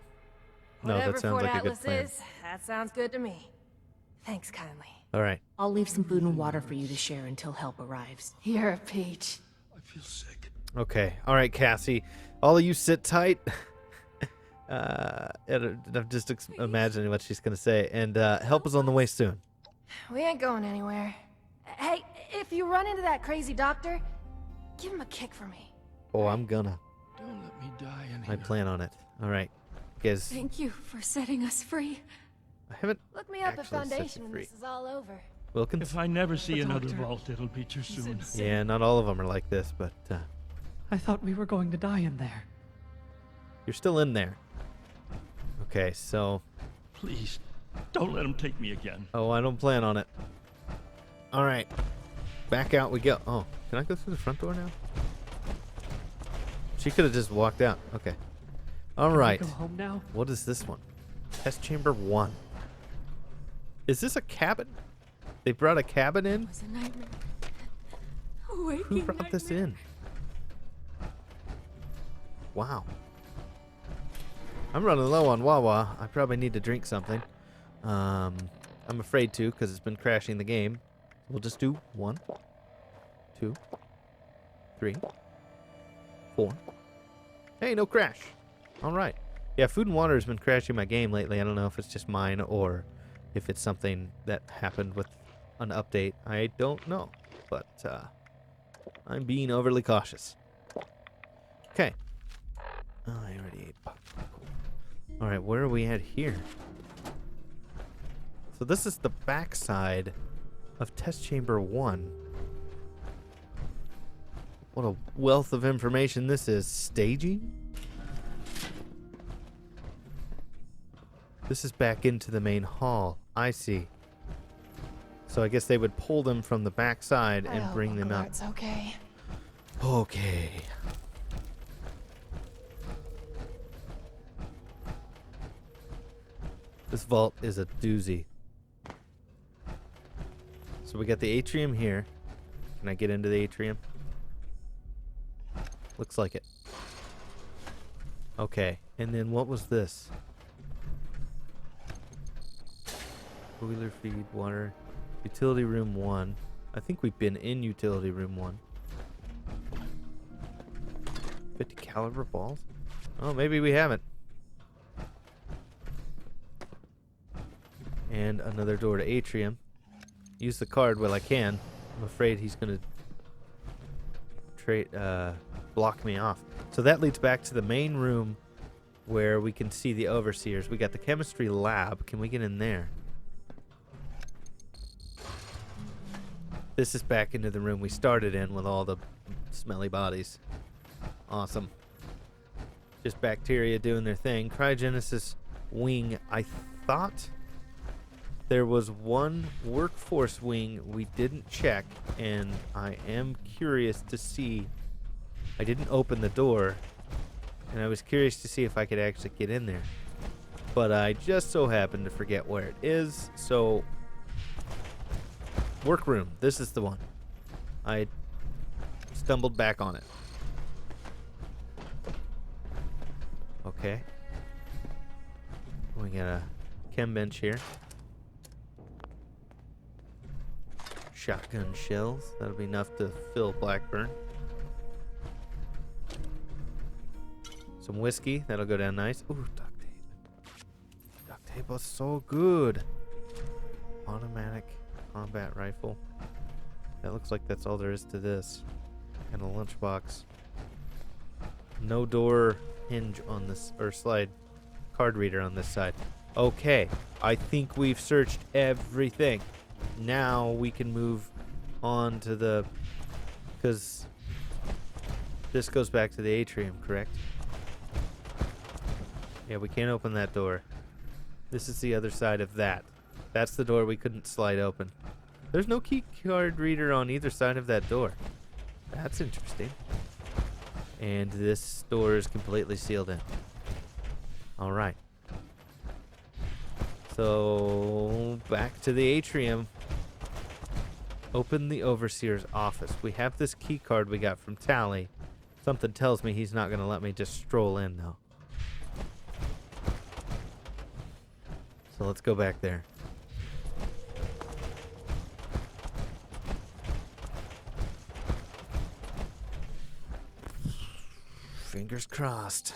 No, Whatever that sounds Fort like a good Atlas plan. is, that sounds good to me. Thanks kindly. All right. I'll leave some food and water for you to share until help arrives. You're a peach. I feel sick. Okay. All right, Cassie. All of you sit tight. I'm just imagining what she's going to say. And help is on the way soon. We ain't going anywhere. Hey, if you run into that crazy doctor, give him a kick for me. Oh, I'm gonna. Don't let me die in I here. plan on it. All right. Guys, Thank you for setting us free. I haven't Look me up at actually set you Foundation when free. this is all over. Wilkins? If I never see another doctor- vault, it'll be too soon. Yeah, not all of them are like this, but I thought we were going to die in there. you're still in there. Okay, so... Please, don't let him take me again. Oh, I don't plan on it. All right. Back out we go. Oh, can I go through the front door now? She could have just walked out. Okay. All right. Go home now. What is this one? Test chamber 1. Is this a cabin? They brought a cabin in? It was a nightmare. A Who waking brought this nightmare. in? Wow. I'm running low on Wawa. I probably need to drink something. I'm afraid to because it's been crashing the game. We'll just do 1, 2, 3, 4. Hey, no crash. All right. Yeah, food and water has been crashing my game lately. I don't know if it's just mine or if it's something that happened with an update. I don't know. But I'm being overly cautious. Okay. Oh, I already ate popcorn. Cool. All right, where are we at here? So this is the backside of test chamber 1. What a wealth of information this is. Staging? This is back into the main hall. I see. So I guess they would pull them from the backside I and hope bring them Uncle out. Art's okay. Okay. This vault is a doozy. So we got the atrium here. Can I get into the atrium? Looks like it. Okay. And then what was this? Boiler feed, water. Utility room 1. I think we've been in utility room 1. 50 caliber balls? Oh, maybe we haven't. And another door to atrium. Use the card while I can. I'm afraid he's gonna block me off. So that leads back to the main room where we can see the overseers. We got the chemistry lab. Can we get in there? This is back into the room we started in with all the smelly bodies. Awesome. Just bacteria doing their thing. Cryogenesis wing. I thought there was one workforce wing we didn't check, and I am curious to see. I didn't open the door, and I was curious to see if I could actually get in there. But I just so happened to forget where it is, so... Workroom. This is the one. I stumbled back on it. Okay. We got a chem bench here. Shotgun shells. That'll be enough to fill Blackburn. Some whiskey. That'll go down nice. Ooh, duct tape. Duct tape was so good. Automatic combat rifle. That looks like that's all there is to this. And a lunchbox. No door hinge on this, or slide card reader on this side. Okay, I think we've searched everything. Now we can move on to the, because this goes back to the atrium, correct? Yeah, we can't open that door. This is the other side of that. That's the door we couldn't slide open. There's no key card reader on either side of that door. That's interesting. And this door is completely sealed in. Alright. So, back to the atrium. Open the overseer's office. We have this key card we got from Tally. Something tells me he's not going to let me just stroll in, though. So let's go back there. Fingers crossed.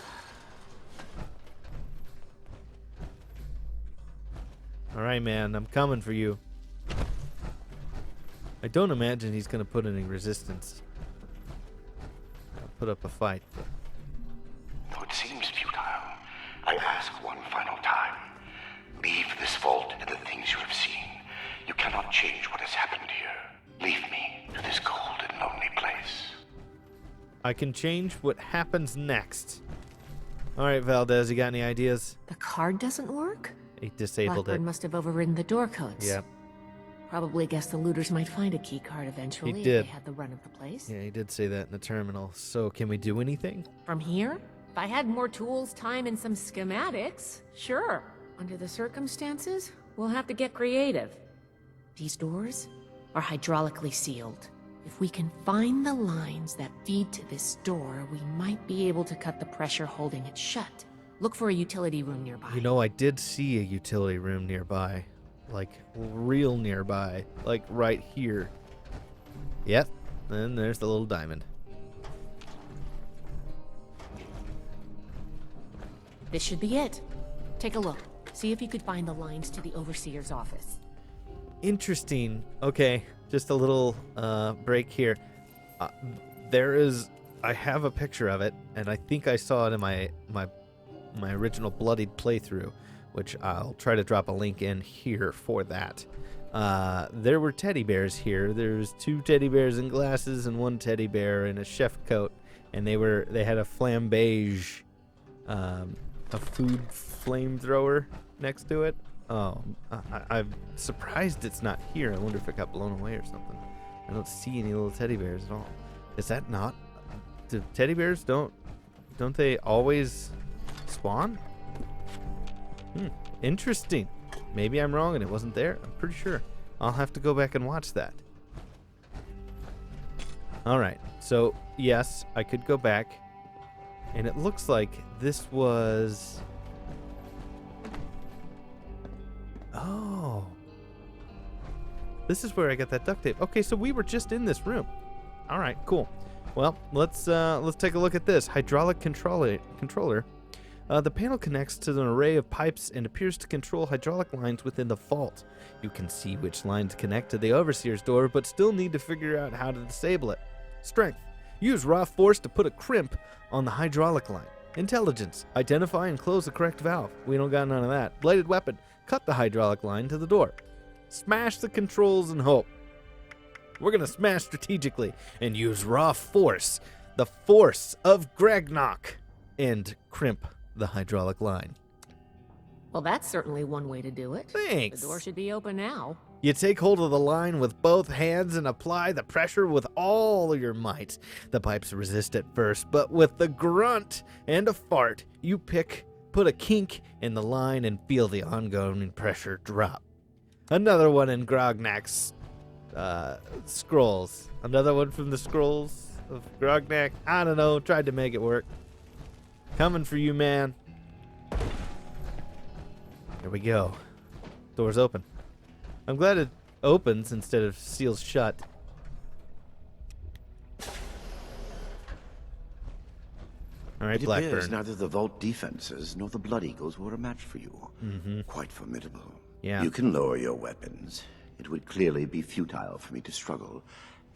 Alright, man, I'm coming for you. I don't imagine he's going to put any resistance. I'll put up a fight. But Though it seems futile, I ask one final time. Leave this vault and the things you have seen. You cannot change what has happened here. Leave me to this cold and lonely place. I can change what happens next. Alright, Valdez, you got any ideas? The card doesn't work? He disabled Blackburn it. must have overridden the door codes. Yep. Probably guessed the looters might find a key card eventually He if did. they had the run of the place. Yeah, he did say that in the terminal. So, can we do anything? From here? If I had more tools, time, and some schematics, sure. Under the circumstances, we'll have to get creative. These doors are hydraulically sealed. If we can find the lines that feed to this door, we might be able to cut the pressure holding it shut. Look for a utility room nearby. You know, I did see a utility room nearby. Like, real nearby. Like, right here. Yep. And there's the little diamond. This should be it. Take a look. See if you could find the lines to the overseer's office. Interesting. Okay, just a little break here. There is... I have a picture of it, and I think I saw it in my original Bloodied playthrough, which I'll try to drop a link in here for that. There were teddy bears here. There's 2 teddy bears in glasses and 1 teddy bear in a chef coat, and they had a flambége, a food flamethrower next to it. Oh, I'm surprised it's not here. I wonder if it got blown away or something. I don't see any little teddy bears at all. Is that not? Do teddy bears don't they always spawn? Interesting. Maybe I'm wrong and it wasn't there. I'm pretty sure. I'll have to go back and watch that. Alright, so yes, I could go back. And it looks like this was... Oh. This is where I got that duct tape. Okay, so we were just in this room. Alright, cool. Well, let's take a look at this. Hydraulic controller. The panel connects to an array of pipes and appears to control hydraulic lines within the vault. You can see which lines connect to the overseer's door, but still need to figure out how to disable it. Strength. Use raw force to put a crimp on the hydraulic line. Intelligence. Identify and close the correct valve. We don't got none of that. Bladed weapon. Cut the hydraulic line to the door. Smash the controls and hope. We're going to smash strategically and use raw force. The force of Gregnok. And crimp the hydraulic line. Well, that's certainly one way to do it. Thanks. The door should be open now. You take hold of the line with both hands and apply the pressure with all your might. The pipes resist at first, but with the grunt and a fart, you put a kink in the line and feel the ongoing pressure drop. Another one in Grognak's scrolls. Another one from the scrolls of Grognak. I don't know, tried to make it work. Coming for you, man. Here we go. Door's open. I'm glad it opens instead of seals shut. All right, It appears Blackburn. neither the Vault defenses nor the Blood Eagles were a match for you. Quite formidable. Yeah. You can lower your weapons. It would clearly be futile for me to struggle,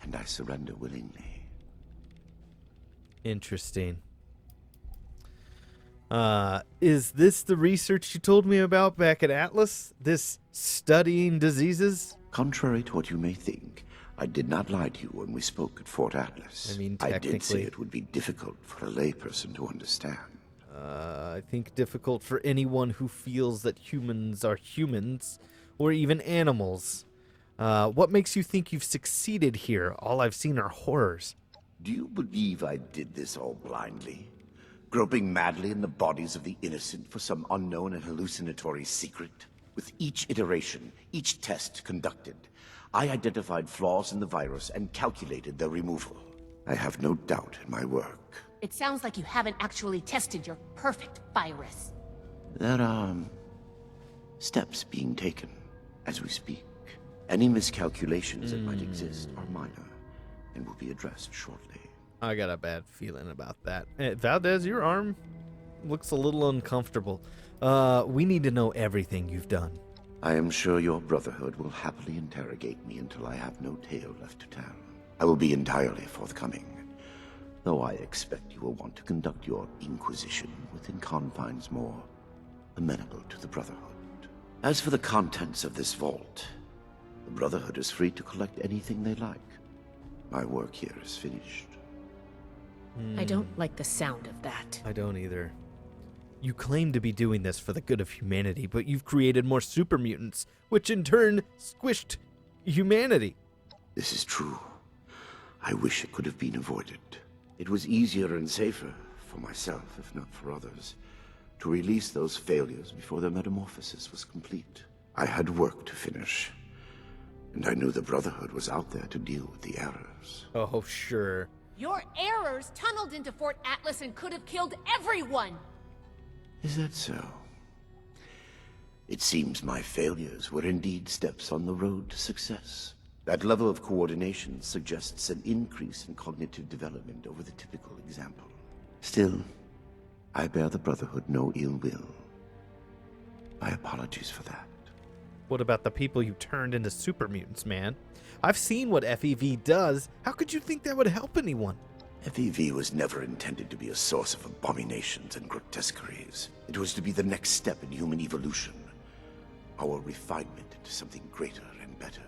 and I surrender willingly. Interesting. Is this the research you told me about back at Atlas? This studying diseases? Contrary to what you may think, I did not lie to you when we spoke at Fort Atlas. I mean, I did say technically- it would be difficult for a layperson to understand. I think difficult for anyone who feels that humans are humans, or even animals. What makes you think you've succeeded here? All I've seen are horrors. Do you believe I did this all blindly? Groping madly in the bodies of the innocent for some unknown and hallucinatory secret? With each iteration, each test conducted, I identified flaws in the virus and calculated their removal. I have no doubt in my work. It sounds like you haven't actually tested your perfect virus. There are steps being taken as we speak. Any miscalculations that might exist are minor and will be addressed shortly. I got a bad feeling about that. Valdez, your arm looks a little uncomfortable. We need to know everything you've done. I am sure your Brotherhood will happily interrogate me until I have no tale left to tell. I will be entirely forthcoming, though I expect you will want to conduct your inquisition within confines more amenable to the Brotherhood. As for the contents of this vault, the Brotherhood is free to collect anything they like. My work here is finished. I don't like the sound of that. I don't either. You claim to be doing this for the good of humanity, but you've created more super mutants, which in turn squished humanity. This is true. I wish it could have been avoided. It was easier and safer, for myself, if not for others, to release those failures before their metamorphosis was complete. I had work to finish, and I knew the Brotherhood was out there to deal with the errors. Oh, sure. Your errors tunneled into Fort Atlas and could have killed everyone! Is that so? It seems my failures were indeed steps on the road to success. That level of coordination suggests an increase in cognitive development over the typical example. Still, I bear the Brotherhood no ill will. My apologies for that. What about the people you turned into super mutants, man? I've seen what FEV does. How could you think that would help anyone? FEV was never intended to be a source of abominations and grotesqueries. It was to be the next step in human evolution. Our refinement into something greater and better.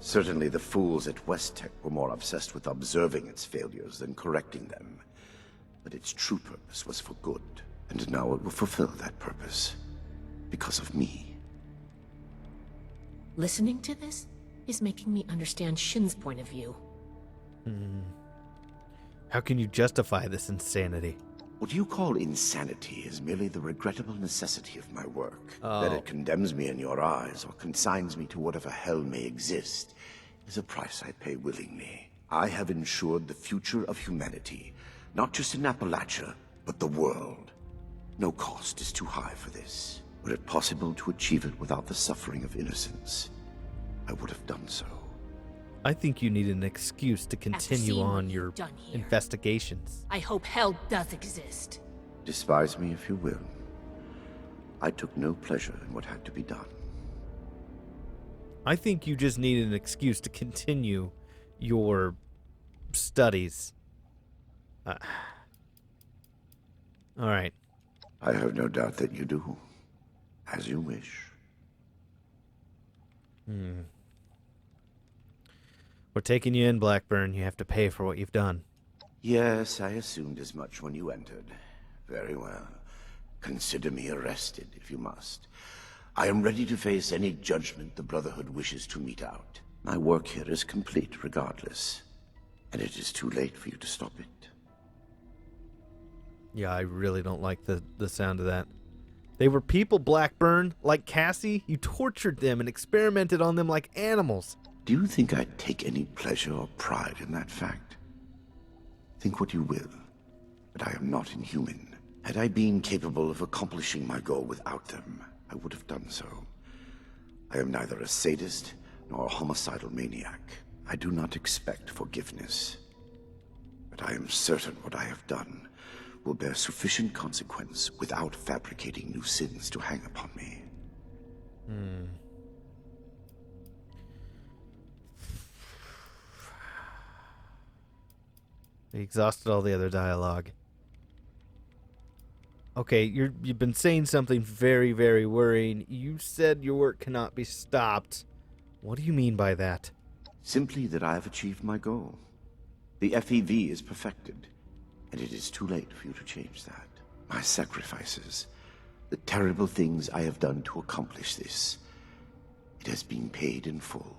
Certainly the fools at West Tech were more obsessed with observing its failures than correcting them. But its true purpose was for good. And now it will fulfill that purpose. Because of me. Listening to this is making me understand Shin's point of view. How can you justify this insanity? What you call insanity is merely the regrettable necessity of my work. Oh. That it condemns me in your eyes or consigns me to whatever hell may exist is a price I pay willingly. I have ensured the future of humanity, not just in Appalachia, but the world. No cost is too high for this. Were it possible to achieve it without the suffering of innocence, I would have done so. I think you need an excuse to continue seeing what on you've your done here. investigations. I hope hell does exist. Despise me if you will. I took no pleasure in what had to be done. I think you just need an excuse to continue your studies. All right. I have no doubt that you do. As you wish. We're taking you in, Blackburn. You have to pay for what you've done. Yes, I assumed as much when you entered. Very well. Consider me arrested, if you must. I am ready to face any judgment the Brotherhood wishes to mete out. My work here is complete, regardless. And it is too late for you to stop it. Yeah, I really don't like the sound of that. They were people, Blackburn. Like Cassie, you tortured them and experimented on them like animals. Do you think I'd take any pleasure or pride in that fact? Think what you will, but I am not inhuman. Had I been capable of accomplishing my goal without them, I would have done so. I am neither a sadist nor a homicidal maniac. I do not expect forgiveness. But I am certain what I have done will bear sufficient consequence without fabricating new sins to hang upon me. We exhausted all the other dialogue. Okay, you've been saying something very, very worrying. You said your work cannot be stopped. What do you mean by that? Simply that I have achieved my goal. The FEV is perfected, and it is too late for you to change that. My sacrifices, the terrible things I have done to accomplish this, it has been paid in full,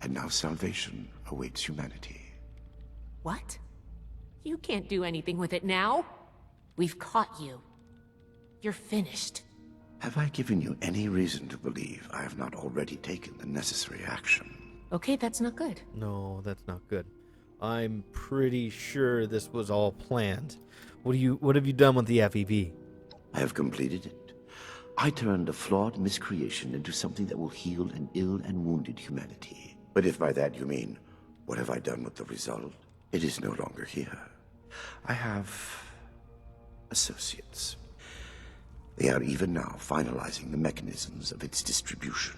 and now salvation awaits humanity. What? You can't do anything with it now. We've caught you. You're finished. Have I given you any reason to believe I have not already taken the necessary action? Okay, that's not good. No, that's not good. I'm pretty sure this was all planned. What have you done with the FEV? I have completed it. I turned a flawed miscreation into something that will heal an ill and wounded humanity. But if by that you mean, what have I done with the result? It is no longer here. I have associates. They are even now finalizing the mechanisms of its distribution.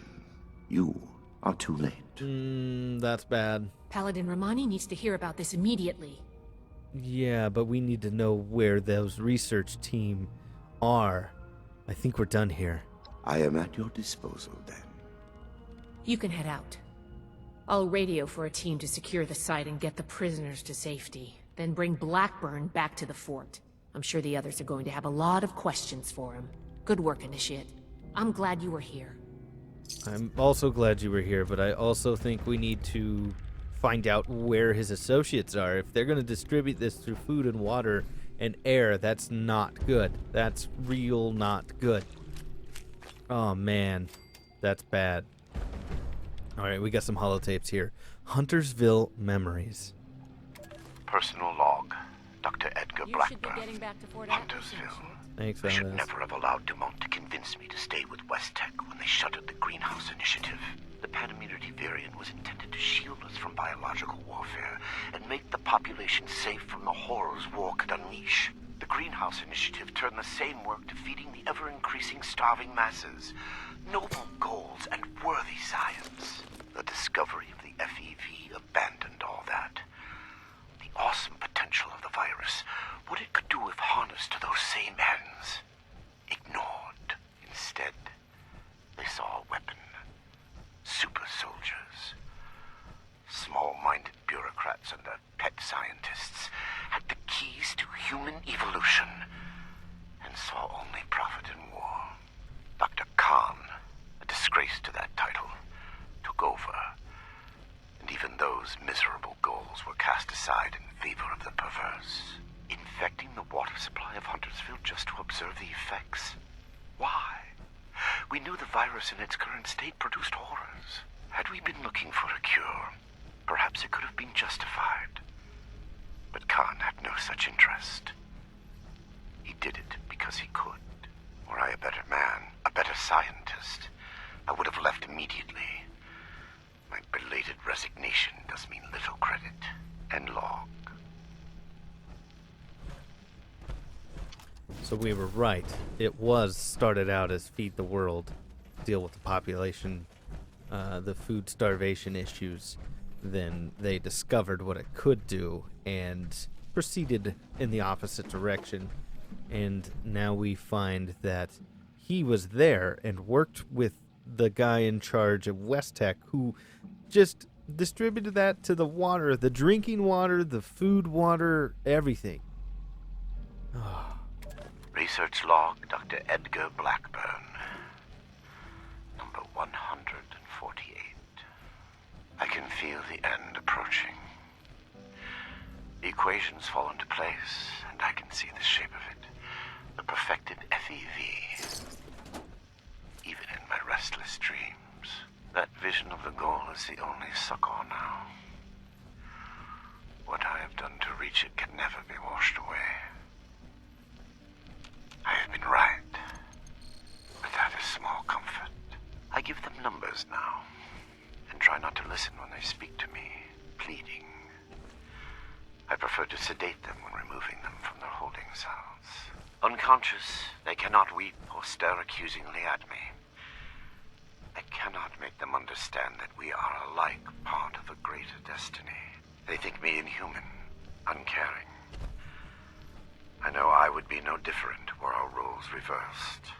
You are too late. That's bad. Paladin Romani needs to hear about this immediately. Yeah, but we need to know where those research team are. I think we're done here. I am at your disposal, then. You can head out. I'll radio for a team to secure the site and get the prisoners to safety. Then bring Blackburn back to the fort. I'm sure the others are going to have a lot of questions for him. Good work, Initiate. I'm glad you were here. I'm also glad you were here, but I also think we need to find out where his associates are. If they're going to distribute this through food and water and air, that's not good. That's real not good. Oh, man. That's bad. All right, we got some holotapes here. Huntersville Memories. Personal log. Dr. Edgar You should be Blackburn. getting back to Fort Atlas. Huntersville. Thanks, I should Alice. never have allowed Dumont to convince me to stay with West Tech when they shuttered the Greenhouse Initiative. The Panimmunity variant was intended to shield us from biological warfare and make the population safe from the horrors war could unleash. The Greenhouse Initiative turned the same work to feeding the ever-increasing starving masses. Noble goals and worthy science. The discovery of the FEV abandoned all that. The awesome potential of the virus, what it could do if harnessed to those same ends. Ignored. Instead, they saw a weapon. Super soldiers. Small-minded bureaucrats and their pet scientists had the keys to human evolution and saw only profit in war. Dr. Khan, a disgrace to that title, took over. And even those miserable goals were cast aside in favor of the perverse. Infecting the water supply of Huntersville just to observe the effects? Why? We knew the virus in its current state produced horrors. Had we been looking for a cure, perhaps it could have been justified. But Khan had no such interest. He did it because he could. Were I a better man, a better scientist, I would have left immediately. My belated resignation does mean little credit. End log. So we were right. It was started out as feed the world, deal with the population, the food starvation issues. Then they discovered what it could do and proceeded in the opposite direction. And now we find that he was there and worked with the guy in charge of West Tech, who just distributed that to the water, the drinking water, the food water, everything. Research log, Dr. Edgar Blackburn. Number 148. I can feel the end approaching. The equations fall into place, and I can see the shape of it. The perfected FEV. Even in my restless dreams, that vision of the goal is the only succor now. What I have done to reach it can never be washed away. I have been right, but that is small comfort. I give them numbers now, and try not to listen when they speak to me, pleading. I prefer to sedate them when removing them from their holding cell. Unconscious, they cannot weep or stare accusingly at me. I cannot make them understand that we are alike part of a greater destiny. They think me inhuman, uncaring. I know I would be no different were our roles reversed.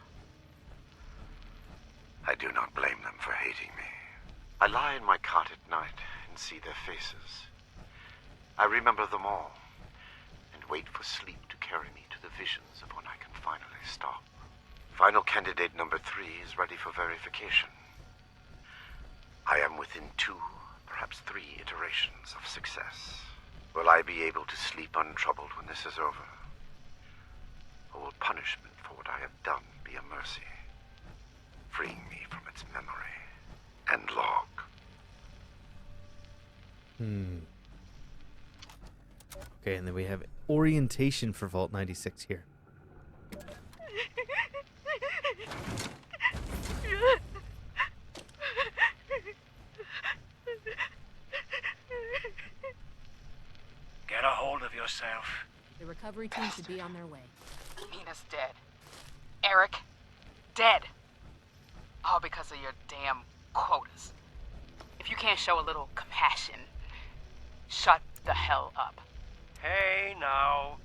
I do not blame them for hating me. I lie in my cot at night and see their faces. I remember them all, and wait for sleep to carry me to the visions of when I can finally stop. Final candidate number 3 is ready for verification. I am within 2, perhaps 3 iterations of success. Will I be able to sleep untroubled when this is over? Or will punishment for what I have done be a mercy, freeing me from its memory and log? Okay, and then we have orientation for Vault 96 here. Get a hold of yourself. The recovery team should be on their way. Nina's dead. Eric, dead. All because of your damn quotas. If you can't show a little compassion, shut the hell up. Hey, now.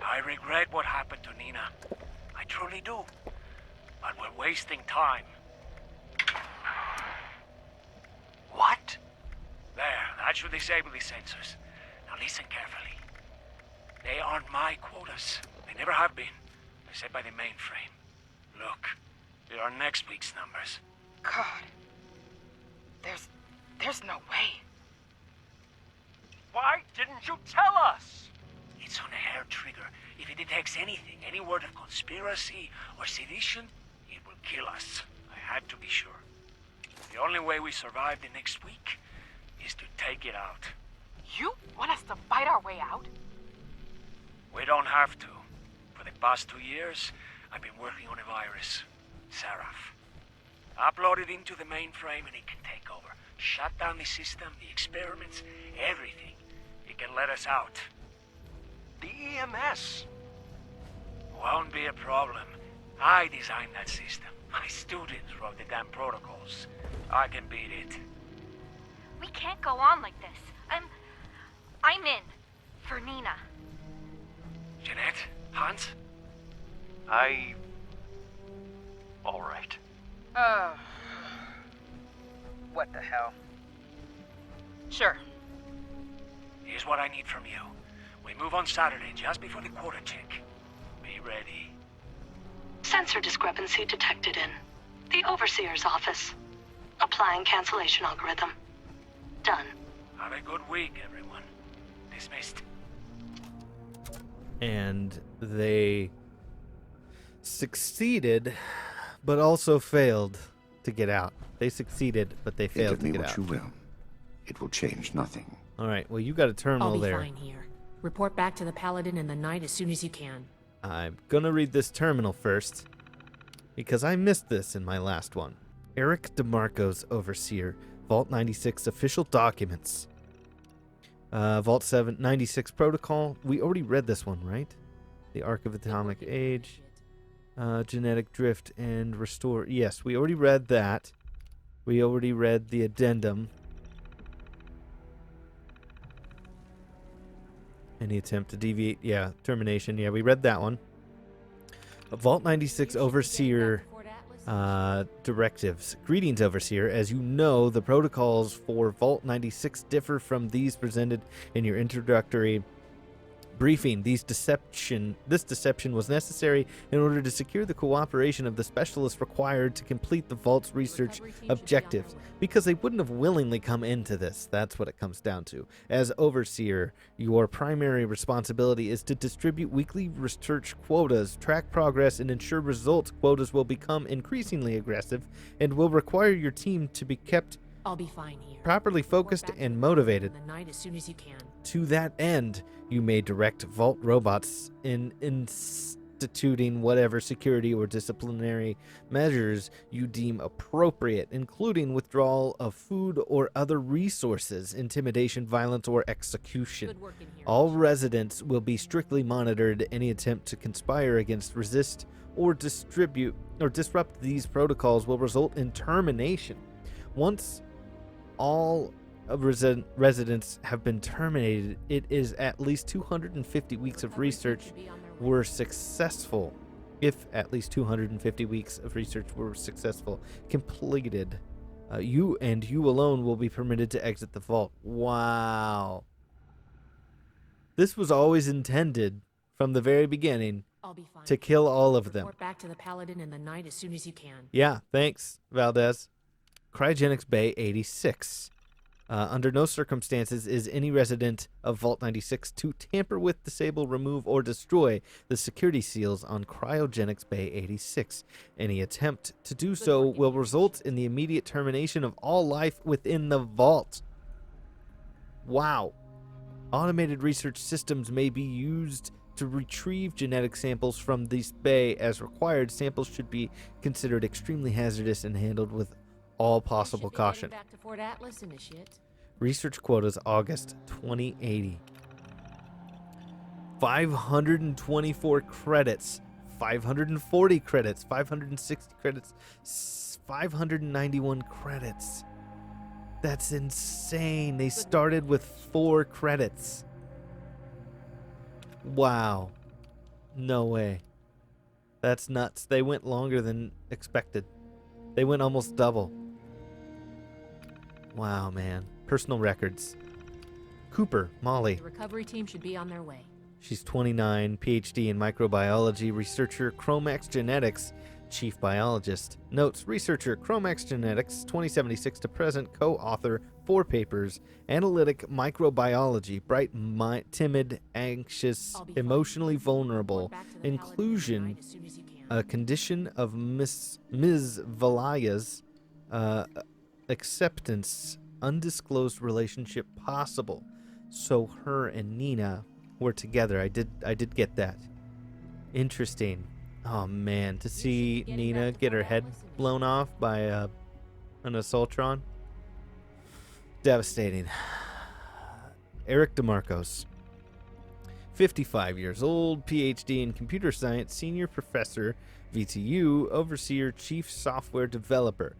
I regret what happened to Nina. I truly do. But we're wasting time. What? There, that should disable the sensors. Now listen carefully. They aren't my quotas. They never have been. They're set by the mainframe. Look, they are next week's numbers. God. There's no way. Why didn't you tell us? It's on a hair trigger. If it detects anything, any word of conspiracy or sedition, it will kill us. I had to be sure. The only way we survive the next week is to take it out. You want us to fight our way out? We don't have to. For the past 2 years, I've been working on a virus, Seraph. Upload it into the mainframe and it can take over. Shut down the system, the experiments, everything. It can let us out. The EMS won't be a problem. I designed that system. My students wrote the damn protocols. I can beat it. We can't go on like this. I'm in. For Nina. Jeanette? Hans? All right. What the hell? Sure. Here's what I need from you. We move on Saturday, just before the quota check. Be ready. Sensor discrepancy detected in the Overseer's office. Applying cancellation algorithm. Done. Have a good week, everyone. Dismissed. And they succeeded, but also failed to get out. They succeeded, but they failed to Think get of out. me what you will. It will change nothing. All right, well, you got a terminal I'll be there. fine here. Report back to the Paladin in the night as soon as you can. I'm gonna read this terminal first, because I missed this in my last one. Eric DeMarco's Overseer, Vault 96 official documents. Vault 96 protocol. We already read this one, right? The Arc of Atomic Age, Genetic Drift and Restore. Yes, we already read that. We already read the addendum. Any attempt to deviate? Yeah, termination. Yeah, we read that one. Vault 96 Overseer directives. Greetings, Overseer. As you know, the protocols for Vault 96 differ from these presented in your introductory briefing. This deception was necessary in order to secure the cooperation of the specialists required to complete the Vault's research objectives, because they wouldn't have willingly come into this. That's what it comes down to. As Overseer, your primary responsibility is to distribute weekly research quotas, track progress, and ensure results. Quotas will become increasingly aggressive and will require your team to be kept I'll be fine here. properly focused and motivated. In the night as soon as you can. To that end, you may direct Vault robots instituting whatever security or disciplinary measures you deem appropriate, including withdrawal of food or other resources, intimidation, violence, or execution. Good work in here. All residents will be strictly monitored. Any attempt to conspire against, resist, or disrupt these protocols will result in termination. Once all residents have been terminated, it is at least 250 weeks of research were successful. If at least 250 weeks of research were successful, completed, you alone will be permitted to exit the vault. Wow. This was always intended from the very beginning I'll be fine. to kill all of them. Report back to the Paladin in the night as soon as you can. Yeah, thanks, Valdez. Cryogenics Bay 86. Under no circumstances is any resident of Vault 96 to tamper with, disable, remove, or destroy the security seals on Cryogenics Bay 86. Any attempt to do so will result in the immediate termination of all life within the vault. Wow. Automated research systems may be used to retrieve genetic samples from this bay as required. Samples should be considered extremely hazardous and handled with all possible caution. Back to Fort Atlas, Initiate. Research quotas August 2080. 524 credits, 540 credits, 560 credits, 591 credits. That's insane. They started with 4 credits. Wow. No way. That's nuts. They went longer than expected. They went almost double. Wow, man. Personal records. Cooper, Molly. The recovery team should be on their way. She's 29, PhD in microbiology, researcher, Chromax Genetics, chief biologist. Notes, researcher, Chromax Genetics, 2076 to present, co-author, 4 papers, analytic microbiology, bright, timid, anxious, emotionally vulnerable, inclusion, a condition of Ms. Valaya's acceptance, undisclosed relationship possible. So her and Nina were together. I did get that. Interesting. Oh man, to see Nina get her head blown off by an assaultron. Devastating. Eric DeMarcos. 55 years old, PhD in computer science, senior professor, VTU, overseer, chief software developer,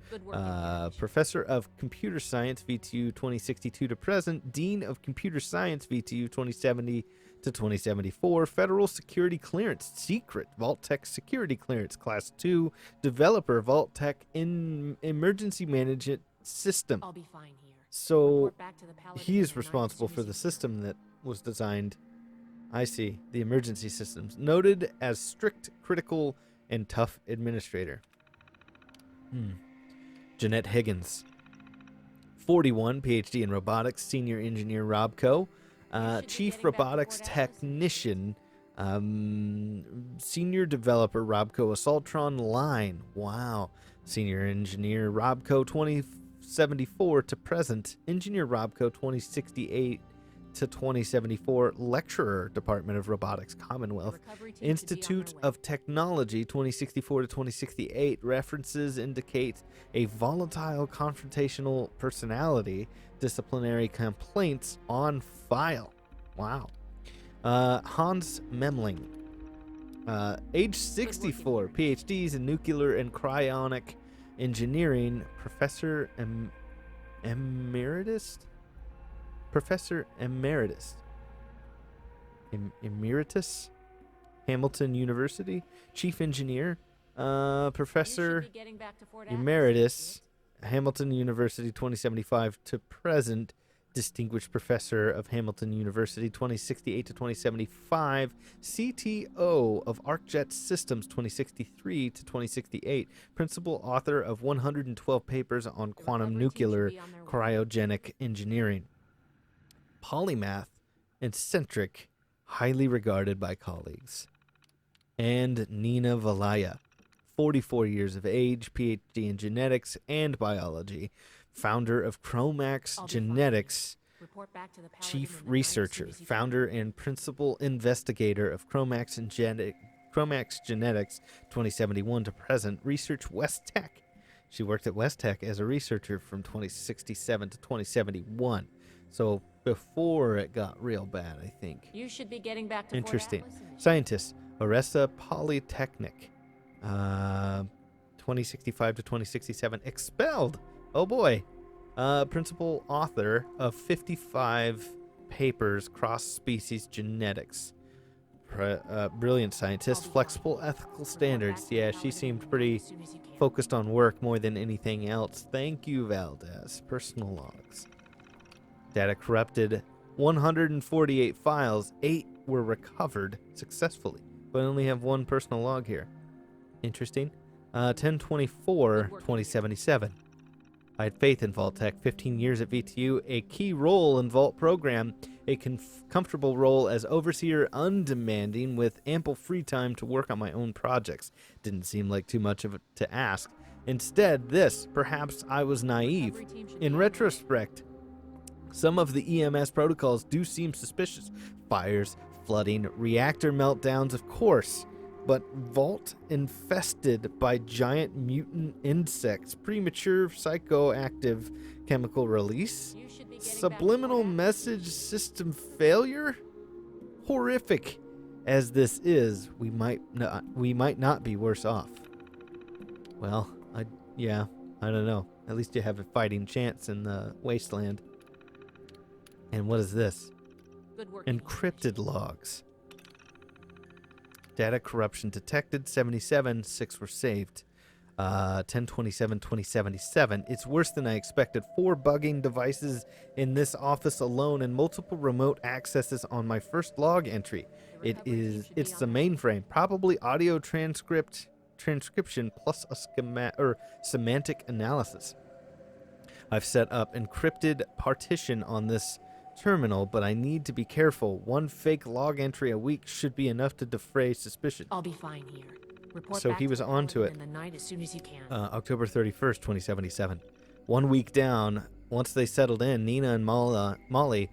professor of computer science, VTU 2062 to present, dean of computer science, VTU 2070 to 2074, federal security clearance, secret, Vault-Tec security clearance, class 2, developer, Vault-Tec in emergency management system. I'll be fine here. So he is responsible for the system that was designed. I see. The emergency systems. Noted as strict, critical, and tough administrator. Jeanette Higgins. 41, PhD in robotics, senior engineer, Robco. Chief robotics technician, senior developer, Robco Assaultron Line. Wow. Senior engineer, Robco 2074 to present. Engineer, Robco 2068 to 2074, lecturer, Department of Robotics, Commonwealth, Institute of Technology, 2064 to 2068. References indicate a volatile, confrontational personality. Disciplinary complaints on file. Wow. Hans Memling, age 64, PhDs in nuclear and cryonic engineering, Professor Emeritus. Professor Emeritus. Emeritus? Hamilton University. Chief Engineer. Professor Emeritus. Hamilton University 2075 to present. Distinguished Professor of Hamilton University 2068 to 2075. CTO of ArcJet Systems 2063 to 2068. Principal author of 112 papers on quantum nuclear cryogenic engineering. Polymath, eccentric, highly regarded by colleagues. And Nina Valaya, 44 years of age, PhD in genetics and biology, founder of Chromax Genetics, chief researcher, founder and principal investigator of Chromax Chromax Genetics, 2071 to present. Research West Tech. She worked at West Tech as a researcher from 2067 to 2071. So before it got real bad, I think. You should be getting back to Interesting. Fort Atlas. Scientist, Oresa Polytechnic, 2065 to 2067. Expelled. Oh boy. Principal author of 55 papers, cross-species genetics. Brilliant scientist, flexible ethical standards. Yeah, she seemed pretty focused on work more than anything else. Thank you, Valdez. Personal logs. Data corrupted 148 files. 8 were recovered successfully, but I only have one personal log here. Interesting. 10/24/2077. I had faith in Vault-Tech, 15 years at VTU, a key role in Vault program, a comfortable role as overseer, undemanding, with ample free time to work on my own projects. Didn't seem like too much of it to ask. Instead, perhaps I was naive. In retrospect, some of the EMS protocols do seem suspicious. Fires, flooding, reactor meltdowns, of course. But Vault infested by giant mutant insects, premature psychoactive chemical release, subliminal message system failure? Horrific as this is, we might not be worse off. Well, I don't know. At least you have a fighting chance in the wasteland. And what is this? Encrypted logs. Data corruption detected, 77, 6 were saved. 10/27/2077. It's worse than I expected. 4 bugging devices in this office alone and multiple remote accesses on my first log entry. It's the mainframe, probably audio transcription plus a semantic analysis. I've set up encrypted partition on this terminal, but I need to be careful. One fake log entry a week should be enough to defray suspicion. I'll be fine here. Report So back he to was the onto Paladin it. in the night as soon as you can. October 31st, 2077. 1 week down. Once they settled in, Nina and Molly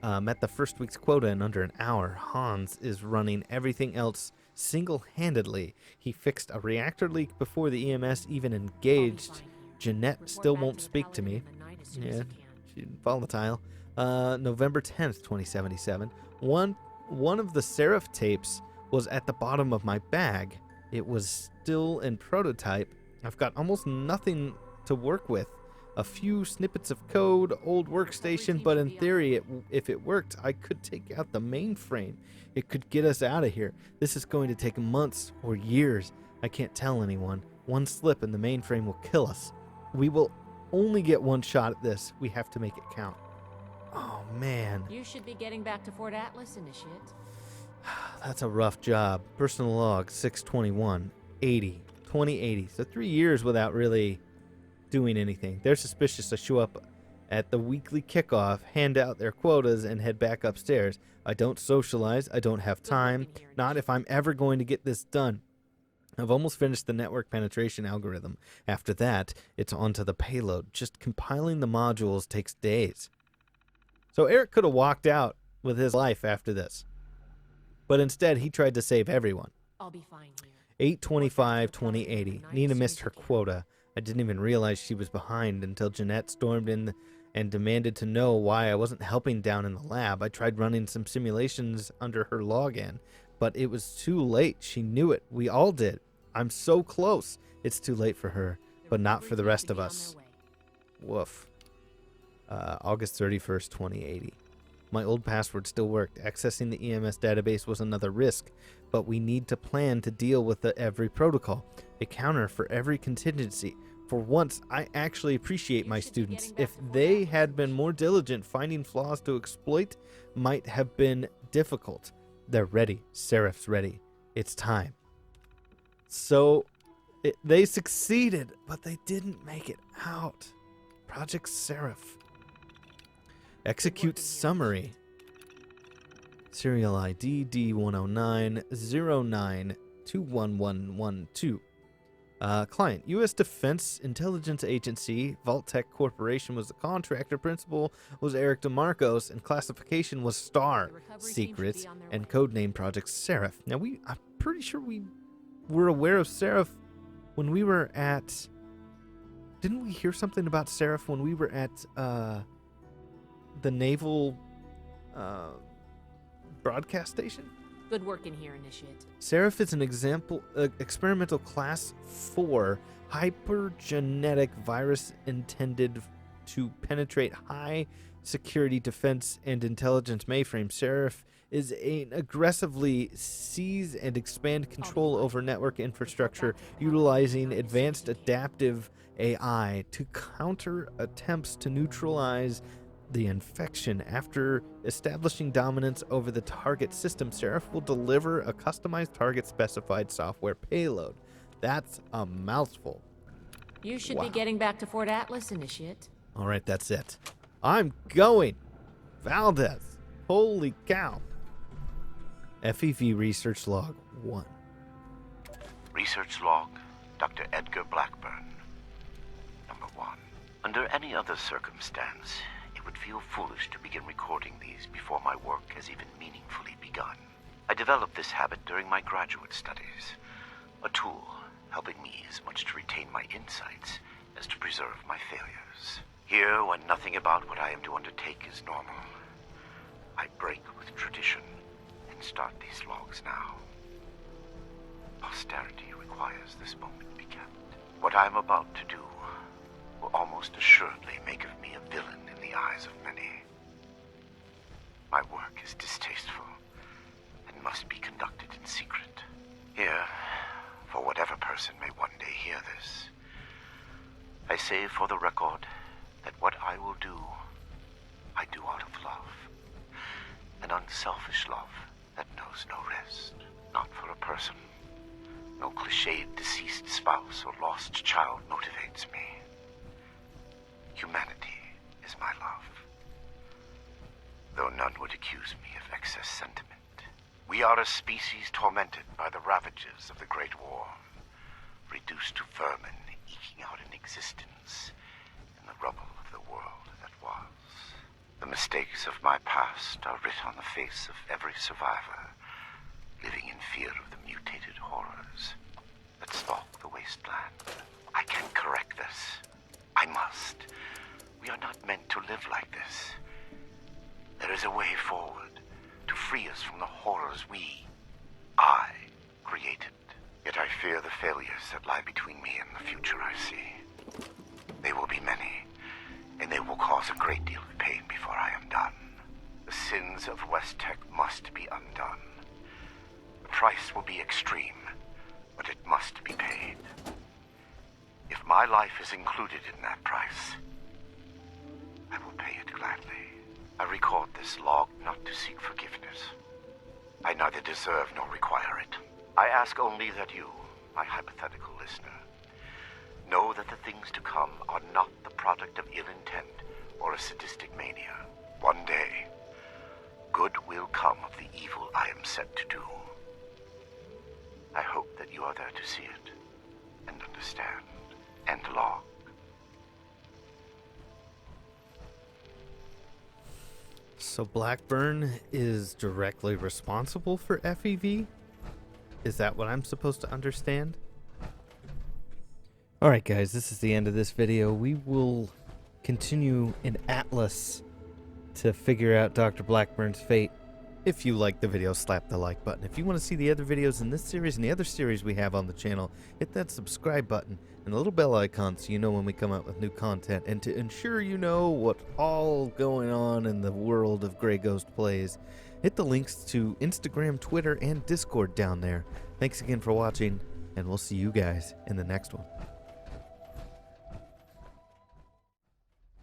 met the first week's quota in under an hour. Hans is running everything else single-handedly. He fixed a reactor leak before the EMS even engaged. Jeanette still won't speak to me. Yeah, she's volatile. November 10th, 2077. One of the Seraph tapes was at the bottom of my bag. It was still in prototype. I've got almost nothing to work with. A few snippets of code, old workstation, but in theory, if it worked, I could take out the mainframe. It could get us out of here. This is going to take months or years. I can't tell anyone. One slip and the mainframe will kill us. We will only get one shot at this. We have to make it count. Oh, man. You should be getting back to Fort Atlas, Initiate. That's a rough job. Personal log, 6/21/80. So 3 years without really doing anything. They're suspicious. I show up at the weekly kickoff, hand out their quotas, and head back upstairs. I don't socialize. I don't have time. Not if I'm ever going to get this done. I've almost finished the network penetration algorithm. After that, it's on to the payload. Just compiling the modules takes days. So Eric could have walked out with his life after this. But instead, he tried to save everyone. I'll be fine here. 8/25/2080. Nina missed her quota. I didn't even realize she was behind until Jeanette stormed in and demanded to know why I wasn't helping down in the lab. I tried running some simulations under her login, but it was too late. She knew it. We all did. I'm so close. It's too late for her, but not for the rest of us. Woof. August 31st, 2080. My old password still worked. Accessing the EMS database was another risk, but we need to plan to deal with every protocol, a counter for every contingency. For once, I actually appreciate my students. If they had been more diligent, finding flaws to exploit might have been difficult. They're ready. Seraph's ready. It's time. So, they succeeded, but they didn't make it out. Project Seraph. Execute summary. Serial ID D10909211112. Client, U.S. Defense Intelligence Agency, Vault-Tec Corporation was the contractor, principal was Eric DeMarcos, and classification was Star, Secrets, and codename Project Seraph. Now, I'm pretty sure we were aware of Seraph when we were at... Didn't we hear something about Seraph when we were at the Naval broadcast station? Good work in here, Initiate. Seraph is an experimental class 4 hypergenetic virus intended to penetrate high security defense and intelligence mainframe. Seraph is an aggressively seize and expand control over network infrastructure, utilizing advanced adaptive AI to counter attempts to neutralize the infection. After establishing dominance over the target system, Seraph will deliver a customized target-specified software payload. That's a mouthful. You should be getting back to Fort Atlas, Initiate. All right, that's it. I'm going. Valdez. Holy cow. FEV Research Log 1. Research Log, Dr. Edgar Blackburn. Number 1. Under any other circumstance, it would feel foolish to begin recording these before my work has even meaningfully begun. I developed this habit during my graduate studies, a tool helping me as much to retain my insights as to preserve my failures. Here, when nothing about what I am to undertake is normal, I break with tradition and start these logs now. Posterity requires this moment be kept. What I am about to do will almost assuredly make of me a villain in the eyes of many. My work is distasteful and must be conducted in secret. Here, for whatever person may one day hear this, I say for the record that what I will do, I do out of love. An unselfish love that knows no rest. Not for a person. No cliched deceased spouse or lost child motivates me. Humanity is my love. Though none would accuse me of excess sentiment. We are a species tormented by the ravages of the Great War, reduced to vermin eking out an existence in the rubble of the world that was. The mistakes of my past are writ on the face of every survivor, living in fear of the mutated horrors that stalk the wasteland. I can correct this. I must. We are not meant to live like this. There is a way forward to free us from the horrors I created. Yet I fear the failures that lie between me and the future I see. They will be many, and they will cause a great deal of pain before I am done. The sins of West Tech must be undone. The price will be extreme, but it must be paid. If my life is included in that price, I will pay it gladly. I record this log not to seek forgiveness. I neither deserve nor require it. I ask only that you, my hypothetical listener, know that the things to come are not the product of ill intent or a sadistic mania. One day, good will come of the evil I am set to do. I hope that you are there to see it, and understand, and log. So Blackburn is directly responsible for FEV? Is that what I'm supposed to understand? Alright guys, this is the end of this video. We will continue in Atlas to figure out Dr. Blackburn's fate. If you like the video, slap the like button. If you want to see the other videos in this series and the other series we have on the channel, hit that subscribe button and the little bell icon so you know when we come out with new content. And to ensure you know what's all going on in the world of Grey Ghost Plays, hit the links to Instagram, Twitter, and Discord down there. Thanks again for watching, and we'll see you guys in the next one.